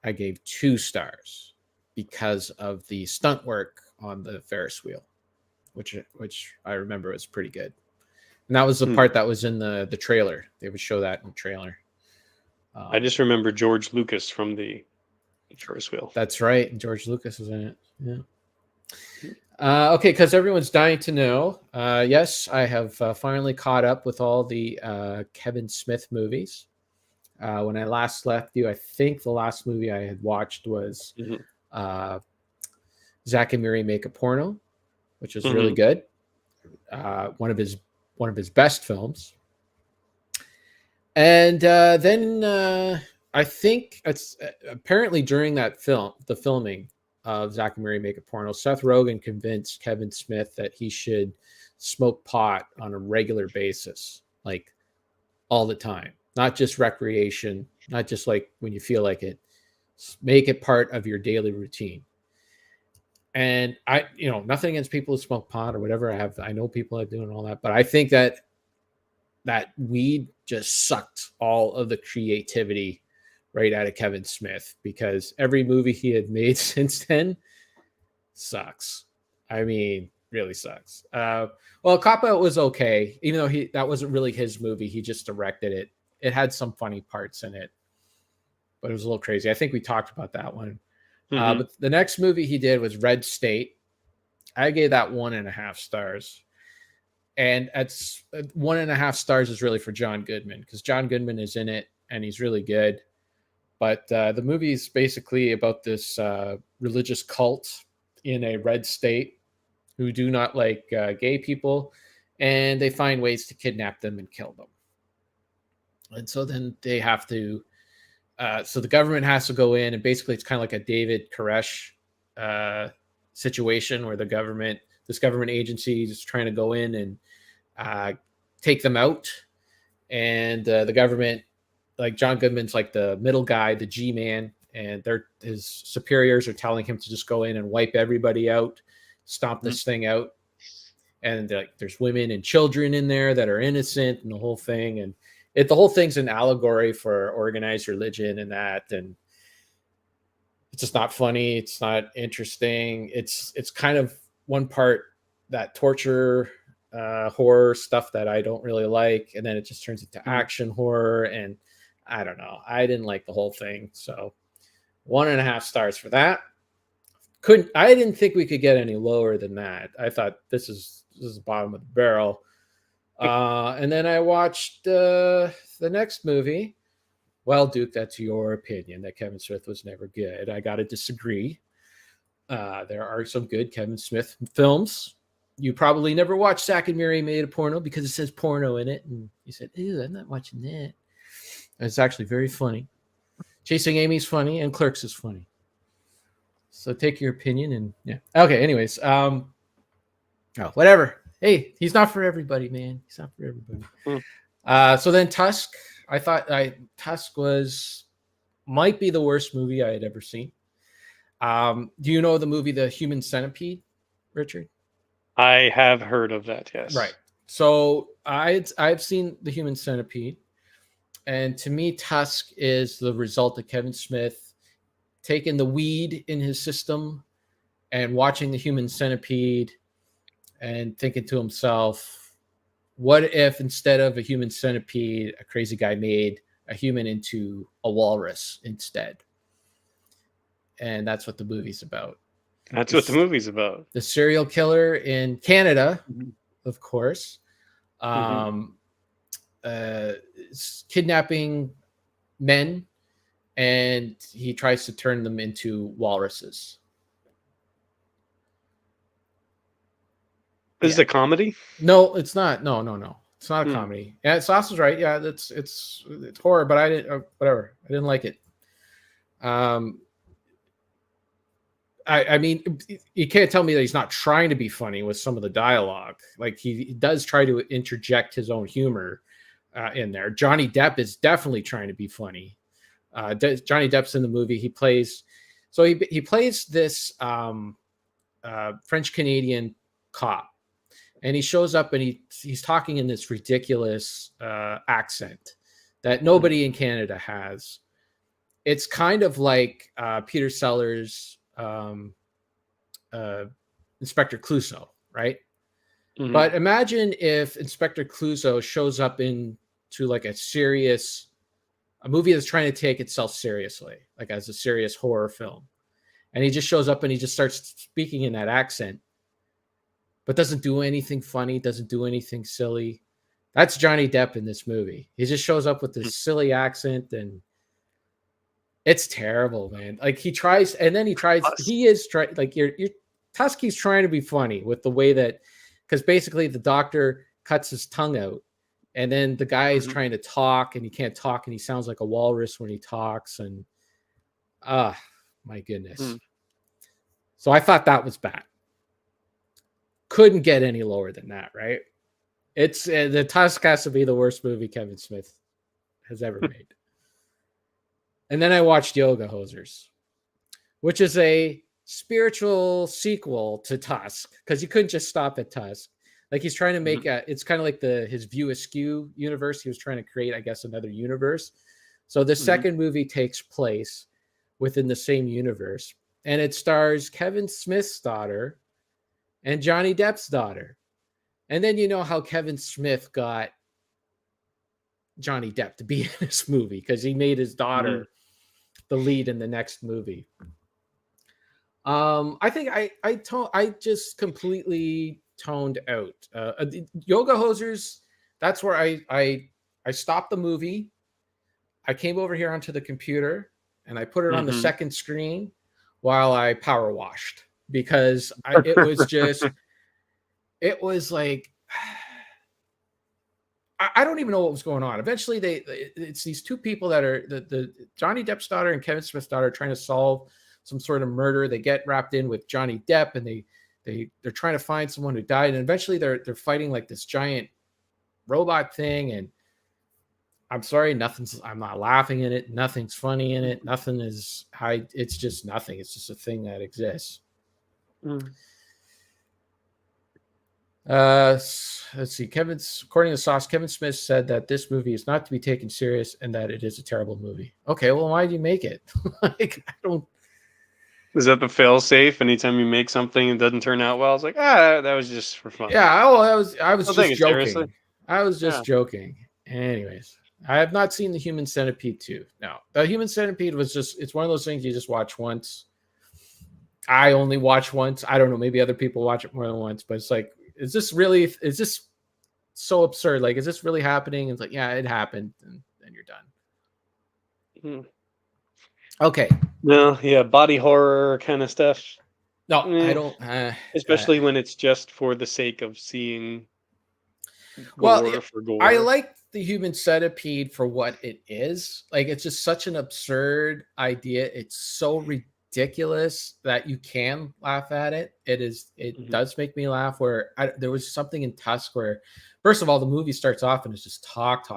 I gave 2 stars because of the stunt work on the Ferris wheel, which I remember was pretty good. And that was the part that was in the trailer. They would show that in the trailer. I just remember George Lucas from the Ferris wheel. That's right. George Lucas was in it. Yeah. Okay, because everyone's dying to know. Yes, I have finally caught up with all the Kevin Smith movies. When I last left you, I think the last movie I had watched was Zach and Miri Make a Porno, which is really good. One of his best films. And then I think it's apparently during that the filming of Zach and Miri Make a Porno, Seth Rogen convinced Kevin Smith that he should smoke pot on a regular basis, like all the time, not just recreation, not just like when you feel like it. Make it part of your daily routine. And I, nothing against people who smoke pot or whatever. I know people that do and all that, but I think that weed just sucked all of the creativity right out of Kevin Smith, because every movie he had made since then sucks. I mean, really sucks. Well, Cop Out was okay, even though that wasn't really his movie. He just directed it. It had some funny parts in it, but it was a little crazy. I think we talked about that one. But the next movie he did was Red State. I gave that 1.5 stars. And that's 1.5 stars is really for John Goodman, because John Goodman is in it and he's really good. But the movie is basically about this religious cult in a red state who do not like gay people, and they find ways to kidnap them and kill them. And so then they have to, so the government has to go in, and basically it's kind of like a David Koresh situation where this government agency is trying to go in and take them out. And the government, like John Goodman's like the middle guy, the G-man, and his superiors are telling him to just go in and wipe everybody out, stomp this thing out. And there's women and children in there that are innocent and the whole thing. And the whole thing's an allegory for organized religion and that. And it's just not funny. It's not interesting. It's kind of one part that torture horror stuff that I don't really like, and then it just turns into action horror, and I don't know. I didn't like the whole thing, so 1.5 stars for that. I didn't think we could get any lower than that. I thought this is the bottom of the barrel. And then I watched the next movie. Well, Duke, that's your opinion that Kevin Smith was never good. I got to disagree. There are some good Kevin Smith films. You probably never watched Zack and Miri Made a Porno because it says porno in it. And you said, ew, I'm not watching that. It's actually very funny. Chasing Amy's funny, and Clerks is funny. So take your opinion and yeah. Okay. Anyways, whatever. Hey, he's not for everybody, man. He's not for everybody. Mm. So then Tusk. I thought Tusk might be the worst movie I had ever seen. Do you know the movie The Human Centipede, Richard? I have heard of that. Yes. Right. So I've seen The Human Centipede, and to me, Tusk is the result of Kevin Smith taking the weed in his system and watching The Human Centipede and thinking to himself, what if instead of a human centipede, a crazy guy made a human into a walrus instead? And that's what the movie's about. That's what the movie's about. The serial killer in Canada, Mm-hmm. of course, is kidnapping men, and he tries to turn them into walruses. Is it a comedy? No, it's not. No. It's not a Hmm. comedy. Yeah, Sauce was right. Yeah, it's horror, but I didn't. Whatever. I didn't like it. I mean, you can't tell me that he's not trying to be funny with some of the dialogue. Like he does try to interject his own humor in there. Johnny Depp is definitely trying to be funny. Johnny Depp's in the movie. He plays this French Canadian cop, and he shows up and he's talking in this ridiculous accent that nobody in Canada has. It's kind of like Peter Sellers' Inspector Clouseau, right? Mm-hmm. But imagine if Inspector Clouseau shows up into like a movie that's trying to take itself seriously, like as a serious horror film. And he just shows up and he just starts speaking in that accent, but doesn't do anything funny, doesn't do anything silly. That's Johnny Depp in this movie. He just shows up with this silly accent, and it's terrible, man. Like he is like your Tusky's trying to be funny with the way that, because basically the doctor cuts his tongue out, and then the guy is trying to talk and he can't talk, and he sounds like a walrus when he talks, and my goodness. So I thought that was bad. Couldn't get any lower than that, right? It's the Tusk has to be the worst movie Kevin Smith has ever made. And then I watched Yoga Hosers, which is a spiritual sequel to Tusk, because you couldn't just stop at Tusk. Like he's trying to make it's kind of like his View Askew universe. He was trying to create, I guess, another universe. So the second movie takes place within the same universe, and it stars Kevin Smith's daughter and Johnny Depp's daughter. And then you know how Kevin Smith got Johnny Depp to be in this movie, because he made his daughter the lead in the next movie. I think I just completely toned out. Yoga Hosers, that's where I stopped the movie. I came over here onto the computer and I put it on the second screen while I power washed, because it was like, I don't even know what was going on. Eventually, it's these two people that are the Johnny Depp's daughter and Kevin Smith's daughter trying to solve some sort of murder. They get wrapped in with Johnny Depp, and they're trying to find someone who died. And eventually, they're fighting like this giant robot thing. And I'm sorry, I'm not laughing in it. Nothing's funny in it. Nothing is high. It's just nothing. It's just a thing that exists. Let's see. According to Sauce, Kevin Smith said that this movie is not to be taken serious and that it is a terrible movie. Okay, well, why do you make it? Like, I don't. Is that the fail safe? Anytime you make something and it doesn't turn out well, it's like, that was just for fun. Yeah, I was just joking. Seriously. I was just joking. Anyways, I have not seen The Human Centipede 2. No, The Human Centipede it's one of those things you just watch once. I only watch once. I don't know, maybe other people watch it more than once, but it's like, is this so absurd? Like, is this really happening? It's like, yeah, it happened, and then you're done. Okay. No, yeah, body horror kind of stuff. No, I don't. Especially when it's just for the sake of seeing gore for gore. I like The Human Centipede for what it is. Like, it's just such an absurd idea. It's so ridiculous. ridiculous that you can laugh at it. It does make me laugh. Where there was something in Tusk where, first of all, the movie starts off and it's just talk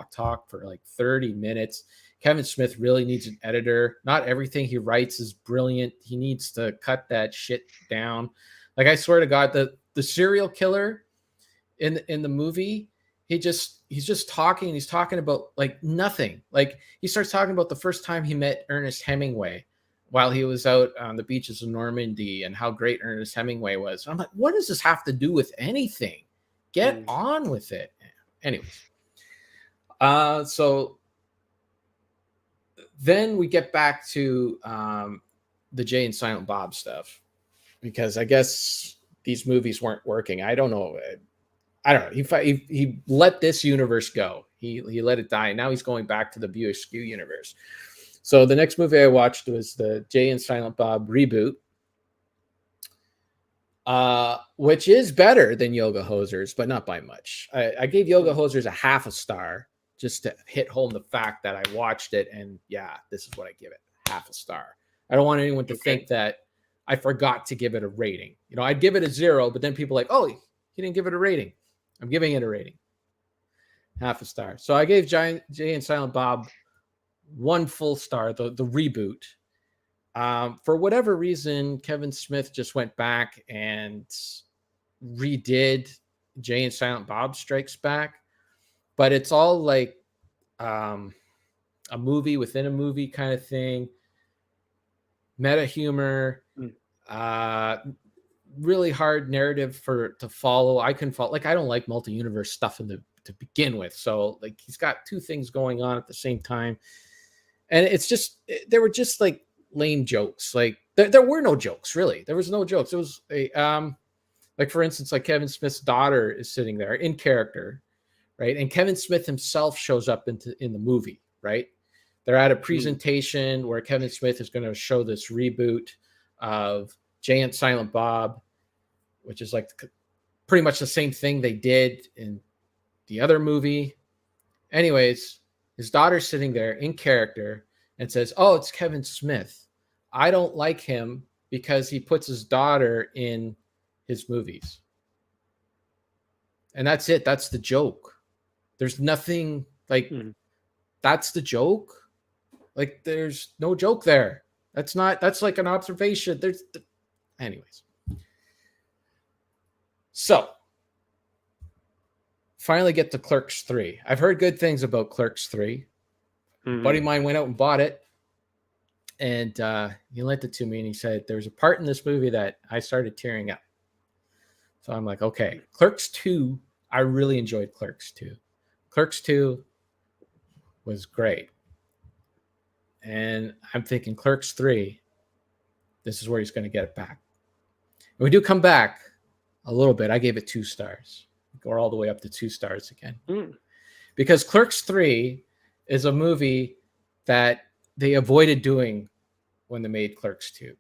for like 30 minutes. Kevin Smith really needs an editor. Not everything he writes is brilliant. He needs to cut that shit down. Like, I swear to God, the serial killer in the movie, he's just talking. He's talking about like nothing. Like, he starts talking about the first time he met Ernest Hemingway while he was out on the beaches of Normandy and how great Ernest Hemingway was. And I'm like, what does this have to do with anything? Get on with it. Anyways, so then we get back to the Jay and Silent Bob stuff, because I guess these movies weren't working. I don't know. He let this universe go. He let it die. And now he's going back to the View Askew universe. So the next movie I watched was the Jay and Silent Bob reboot, which is better than Yoga Hosers, but not by much. I gave Yoga Hosers a half a star just to hit home the fact that I watched it, and yeah, this is what I give it, half a star. I don't want anyone to think that I forgot to give it a rating. You know, I'd give it a 0, but then people are like, oh, he didn't give it a rating. I'm giving it a rating, half a star. So I gave Jay and Silent Bob 1 full star, the reboot. For whatever reason, Kevin Smith just went back and redid Jay and Silent Bob Strikes Back, but it's all like a movie within a movie kind of thing, meta humor, really hard narrative to follow. I couldn't follow. Like, I don't like multi-universe stuff to begin with, so like he's got 2 things going on at the same time. And it's just, there were just like lame jokes. Like there were no jokes, really. There was no jokes. It was a, like, for instance, like Kevin Smith's daughter is sitting there in character, right? And Kevin Smith himself shows up in the movie, right? They're at a presentation where Kevin Smith is going to show this reboot of Jay and Silent Bob, which is like pretty much the same thing they did in the other movie. Anyways, his daughter's sitting there in character and says, oh, it's Kevin Smith. I don't like him because he puts his daughter in his movies. And that's it. That's the joke. There's nothing like, that's the joke. Like, there's no joke there. That's like an observation. Anyways. So, finally get to Clerks 3. I've heard good things about Clerks 3. A buddy of mine went out and bought it, and he lent it to me, and he said, there's a part in this movie that I started tearing up. So I'm like, okay. Clerks 2, I really enjoyed Clerks 2. Clerks 2 was great. And I'm thinking Clerks 3, this is where he's going to get it back. And we do come back a little bit. I gave it 2 stars. Go all the way up to 2 stars again. Because Clerks 3 is a movie that they avoided doing when they made Clerks 2.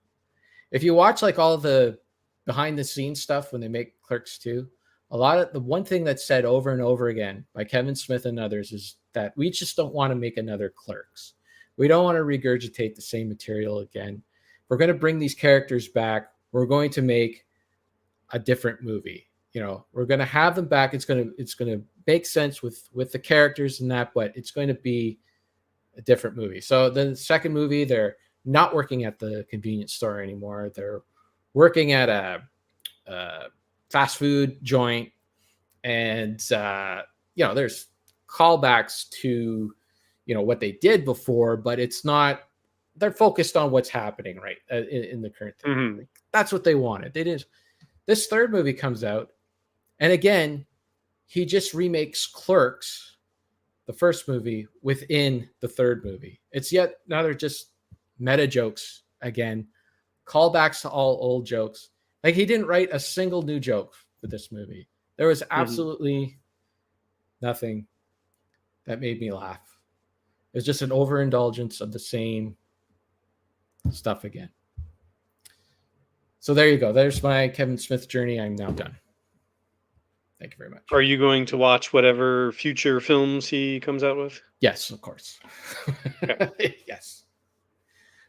If you watch like all the behind the scenes stuff when they make Clerks 2, a lot of the one thing that's said over and over again by Kevin Smith and others is that we just don't want to make another Clerks. We don't want to regurgitate the same material again. We're going to bring these characters back. We're going to make a different movie. You know, we're going to have them back. It's going to make sense with the characters and that, but it's going to be a different movie. So the second movie, they're not working at the convenience store anymore. They're working at a fast food joint, and there's callbacks to what they did before, but it's not. They're focused on what's happening right in the current thing. Like, that's what they wanted. They did. This third movie comes out, and again, he just remakes Clerks, the first movie, within the third movie. It's yet another just meta jokes again, callbacks to all old jokes. Like, he didn't write a single new joke for this movie. There was absolutely nothing that made me laugh. It was just an overindulgence of the same stuff again. So there you go. There's my Kevin Smith journey. I'm now done. Thank you very much. Are you going to watch whatever future films he comes out with? Yes, of course. Okay. Yes.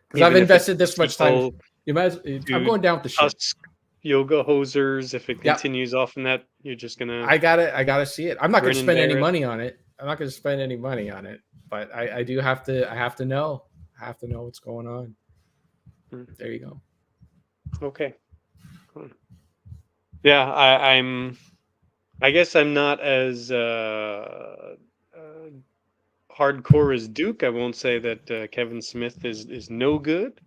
Because I've invested this much time. You might. I'm Dude, going down with the ship. Tusk, Yoga Hosers. If it Yeah, continues off in that, you're just gonna I gotta see it. I'm not gonna grin and spend any bear it. money on it. I'm not gonna spend any money on it, but I do have to. I have to know. I have to know what's going on. Hmm. There you go. Okay. Cool. Yeah, I guess I'm not as hardcore as Duke. I won't say that Kevin Smith is no good.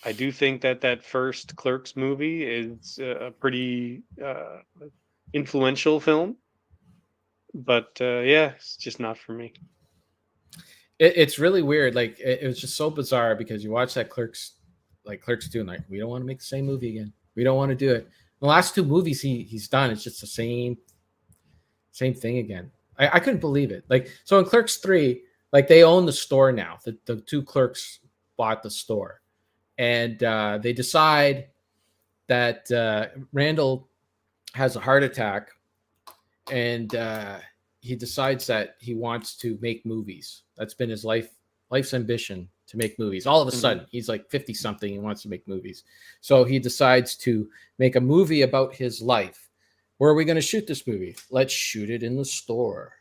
I do think that that first Clerks movie is a pretty influential film, but yeah, it's just not for me. It's really weird. Like it was just so bizarre because you watch that Clerks 2, and like we don't want to make the same movie again. We don't want to do it. The last two movies he's done, it's just the same thing again. I couldn't believe it. Like so in Clerks 3, like they own the store now. The two clerks bought the store, and they decide that Randall has a heart attack, and he decides that he wants to make movies. That's been his life's ambition, to make movies. All of a sudden, he's like 50 something. He wants to make movies. So he decides to make a movie about his life. Where are we going to shoot this movie? Let's shoot it in the store.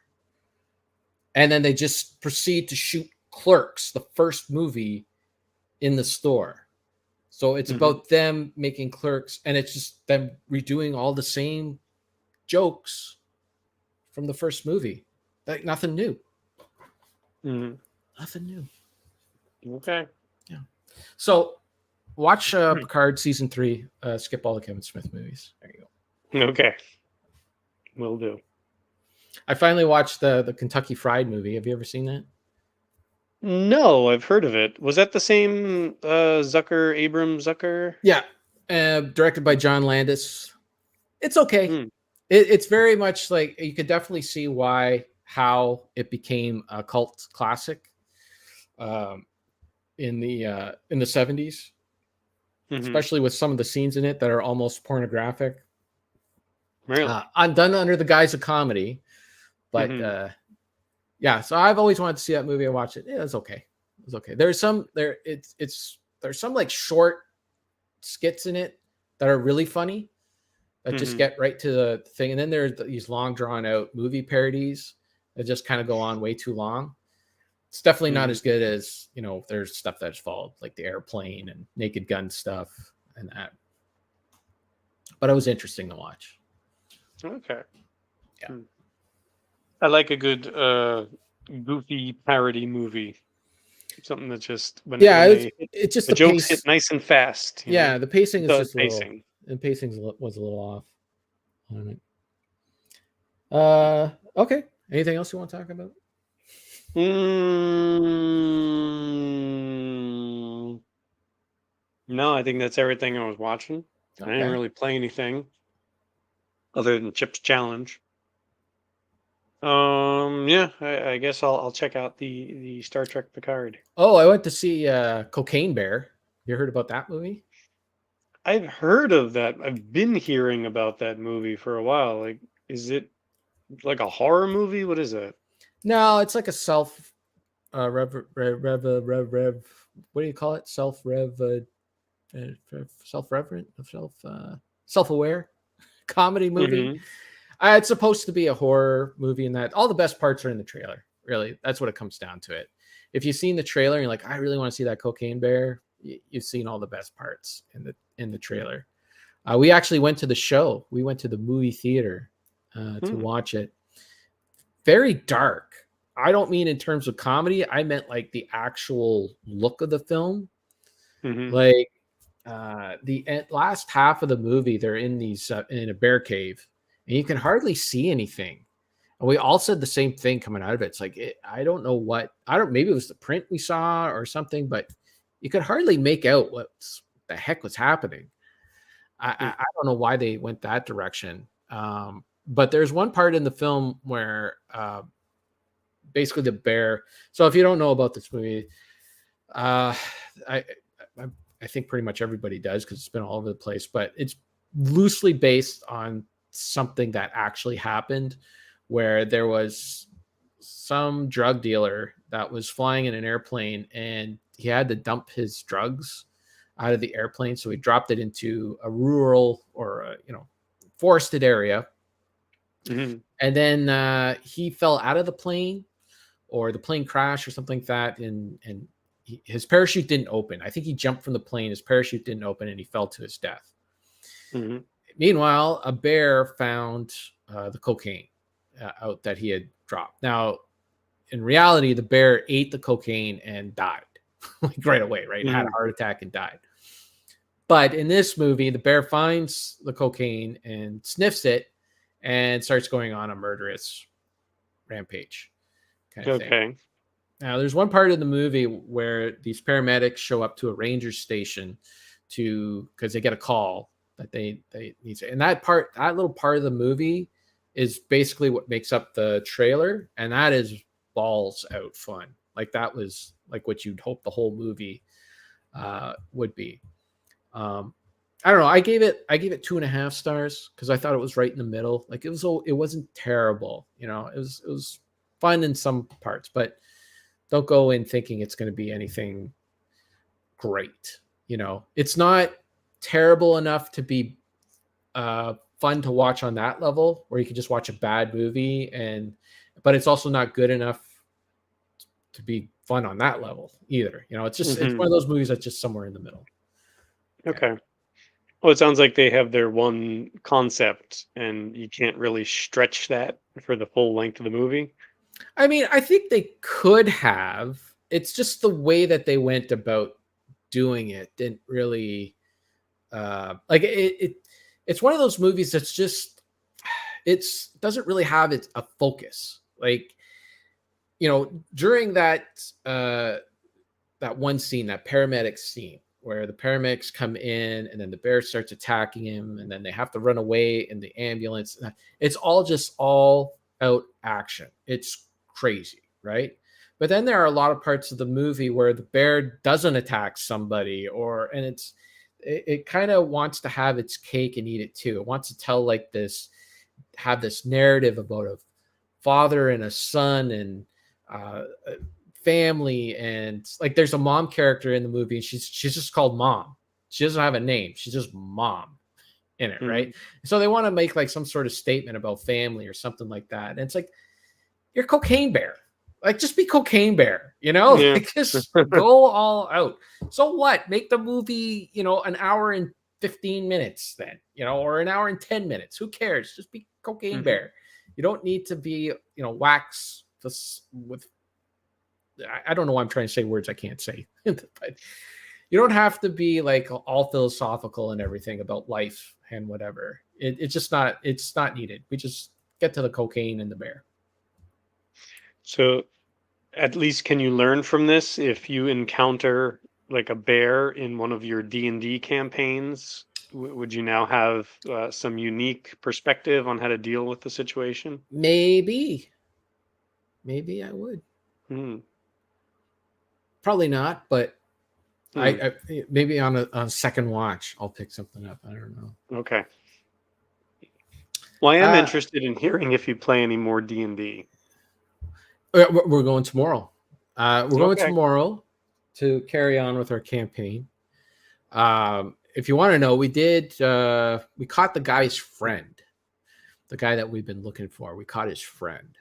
And then they just proceed to shoot Clerks, the first movie, in the store. So it's about them making Clerks, and it's just them redoing all the same jokes from the first movie. Like nothing new. Nothing new. Okay. Yeah. So watch Picard season 3. Skip all the Kevin Smith movies. There you go. Okay. Will do. I finally watched the Kentucky Fried movie. Have you ever seen that? No, I've heard of it. Was that the same Abrams Zucker? Yeah. Directed by John Landis. It's okay. It's very much like you could definitely see how it became a cult classic in the 70s, especially with some of the scenes in it that are almost pornographic. Really? I'm done under the guise of comedy, but yeah. So I've always wanted to see that movie. I watched it. Yeah, it's okay. It's okay. There's some like short skits in it that are really funny that just get right to the thing, and then there's these long drawn out movie parodies that just kind of go on way too long. It's definitely not as good as, there's stuff that's followed, like the airplane and Naked Gun stuff and that. But it was interesting to watch. Okay. Yeah. I like a good goofy parody movie. Something that just it's just the jokes hit nice and fast. Yeah, the pacing is just pacing. The pacing was a little off on it. Okay. Anything else you want to talk about? No, I think that's everything I was watching. Okay. I didn't really play anything other than Chip's Challenge. Yeah, I guess I'll check out the Star Trek Picard. Oh, I went to see Cocaine Bear. You heard about that movie? I've heard of that. I've been hearing about that movie for a while. Like, is it like a horror movie? What is it? No, it's like a self what do you call it? Self-aware comedy movie. It's supposed to be a horror movie, and that all the best parts are in the trailer. Really, that's what it comes down to. It. If you've seen the trailer and you're like, I really want to see that Cocaine Bear, you've seen all the best parts in the trailer. We actually went to the show. We went to the movie theater to watch it. Very dark. I don't mean in terms of comedy. I meant like the actual look of the film. Like the last half of the movie, they're in these in a bear cave, and you can hardly see anything. And we all said the same thing coming out of it. It's like I don't know maybe it was the print we saw or something, but you could hardly make out what the heck was happening. I don't know why they went that direction. But there's one part in the film where basically the bear. So if you don't know about this movie, I think pretty much everybody does because it's been all over the place, but it's loosely based on something that actually happened, where there was some drug dealer that was flying in an airplane and he had to dump his drugs out of the airplane. So he dropped it into a rural or forested area. Mhm. And then he fell out of the plane, or the plane crashed or something like that, and his parachute didn't open. I think he jumped from the plane, his parachute didn't open, and he fell to his death. Mhm. Meanwhile, a bear found the cocaine out that he had dropped. Now, in reality, the bear ate the cocaine and died like right away, right? Had a Mhm. heart attack and died. But in this movie, the bear finds the cocaine and sniffs it and starts going on a murderous rampage kind of thing. Okay. Now, there's one part of the movie where these paramedics show up to a ranger station because they get a call that they need to, and that little part of the movie is basically what makes up the trailer, and that is balls out fun. Like that was like what you'd hope the whole movie would be. I don't know. I gave it 2.5 stars because I thought it was right in the middle. Like it wasn't terrible. It was fun in some parts, but don't go in thinking it's going to be anything great. It's not terrible enough to be fun to watch on that level, where you can just watch a bad movie, but it's also not good enough to be fun on that level either. It's one Mhm. of those movies that's just somewhere in the middle. Okay. Well, it sounds like they have their one concept, and you can't really stretch that for the full length of the movie. I mean, I think they could have. It's just the way that they went about doing it didn't really like it's one of those movies that's just it's doesn't really have a focus. Like, during that one scene, that paramedic scene where the paramedics come in and then the bear starts attacking him and then they have to run away in the ambulance. It's all out action. It's crazy, right? But then there are a lot of parts of the movie where the bear doesn't attack somebody, and it kind of wants to have its cake and eat it too. It wants to tell like have this narrative about a father and a son and uh, family, and like there's a mom character in the movie, and she's just called Mom. She doesn't have a name. She's just Mom in it, right? Mhm. So they want to make like some sort of statement about family or something like that. And it's like, you're Cocaine Bear. Like, just be Cocaine Bear, Yeah. like just go all out. So what? Make the movie, an hour and 15 minutes then, or an hour and 10 minutes. Who cares? Just be Cocaine Mhm. Bear. You don't need to be, wax this with I don't know why I'm trying to say words I can't say, but you don't have to be like all philosophical and everything about life and whatever. It's not needed. We just get to the cocaine and the bear. So, at least can you learn from this if you encounter like a bear in one of your D&D campaigns? Would you now have some unique perspective on how to deal with the situation? Maybe, maybe I would. Hmm. Probably not, but Hmm. maybe on a second watch I'll pick something up. I don't know. Okay. Well, I am Uh, interested in hearing if you play any more D&D. we're going tomorrow. We're going Okay. tomorrow to carry on with our campaign. If you want to know, we caught the guy's friend, the guy that we've been looking for. We caught his friend,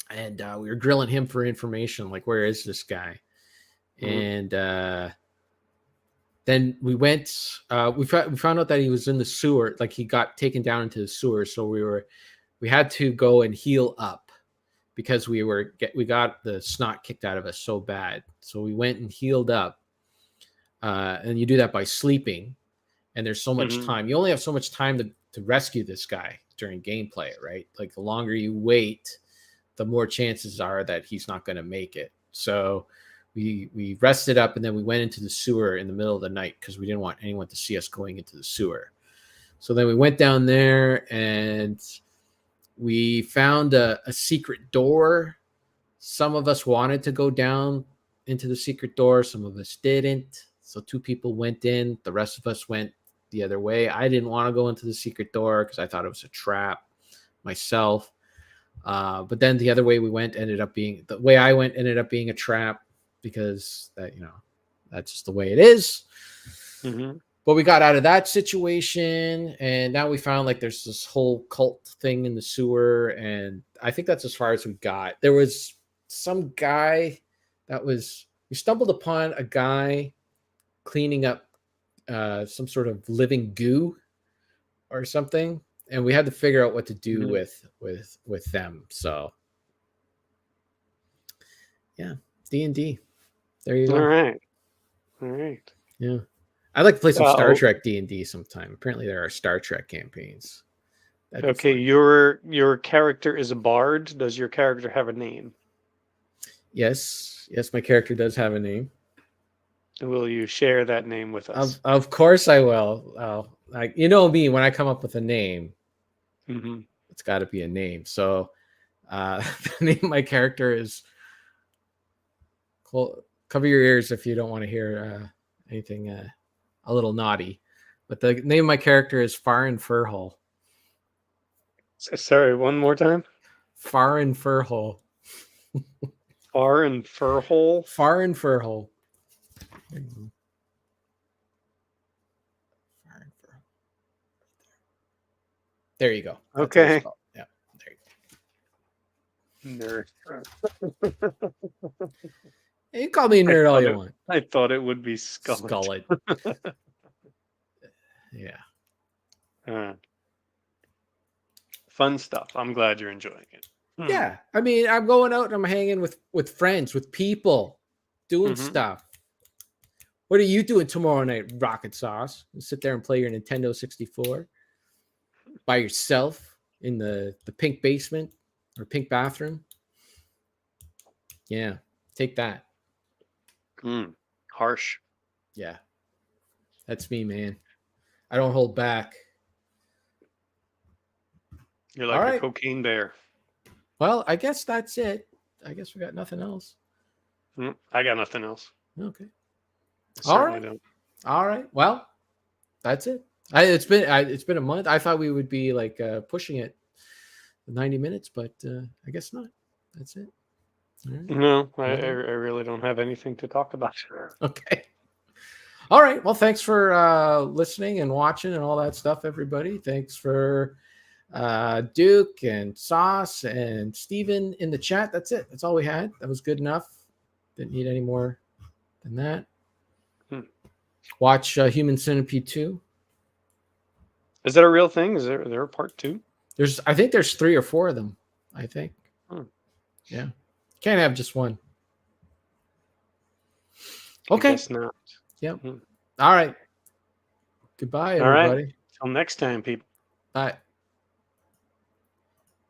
and we were grilling him for information, like where is this guy? Mhm. And then we went. We found out that he was in the sewer, like he got taken down into the sewer. So we had to go and heal up because we got the snot kicked out of us so bad. So we went and healed up, and you do that by sleeping. And there's so much Mhm. time. You only have so much time to rescue this guy during gameplay, right? Like the longer you wait, the more chances are that he's not going to make it. So we rested up and then we went into the sewer in the middle of the night because we didn't want anyone to see us going into the sewer. So then we went down there and we found a secret door. Some of us wanted to go down into the secret door, some of us didn't. So two people went in, the rest of us went the other way. I didn't want to go into the secret door because I thought it was a trap myself. But then the other way we went ended up being the way I went ended up being a trap because that that's just the way it is. Mm-hmm. But we got out of that situation, and now we found like there's this whole cult thing in the sewer, and I think that's as far as we got. There was some guy we stumbled upon a guy cleaning up some sort of living goo or something, and we had to figure out what to do with them. So yeah, D&D. There you go. All right. Yeah, I'd like to play some Star Oh, Trek D&D sometime. Apparently, there are Star Trek campaigns. That'd be okay. fun. Your character is a bard. Does your character have a name? Yes, my character does have a name. Will you share that name with us? Of course, I will. Like you know me, when I come up with a name, Mm-hmm. it's got to be a name. So, the name of my character is. Cover your ears if you don't want to hear anything a little naughty. But the name of my character is Farin Furhole. Sorry, one more time. Farin Furhole. Far and Furhole. Farin Furhole. There you go. That's Okay. Yeah. There you go. Nerd. You can call me a nerd all you want. I thought it would be Skullet. Skullet. Yeah. Fun stuff. I'm glad you're enjoying it. Yeah. I mean, I'm going out and I'm hanging with friends, with people, doing stuff. What are you doing tomorrow night, Rocket Sauce? You sit there and play your Nintendo 64 by yourself in the pink basement or pink bathroom? Yeah. Take that. Harsh. Yeah. That's me, man. I don't hold back. You're like a cocaine bear. Well, I guess that's it. I guess we got nothing else. I got nothing else. Okay. All right. Don't. All right. Well, that's it. It's been a month. I thought we would be like pushing it 90 minutes, but I guess not. That's it. All right. No, I really don't have anything to talk about. Okay. All right. Well, thanks for listening and watching and all that stuff, everybody. Thanks for Duke and Sauce and Steven in the chat. That's it. That's all we had. That was good enough. Didn't need any more than that. Watch Human Centipede 2. Is that a real thing? Is there a part 2? I think there's 3 or 4 of them. I think. Yeah. Can't have just one. Okay. I guess not. Yep. All right. Goodbye, everybody. All right. Till next time, people. Bye.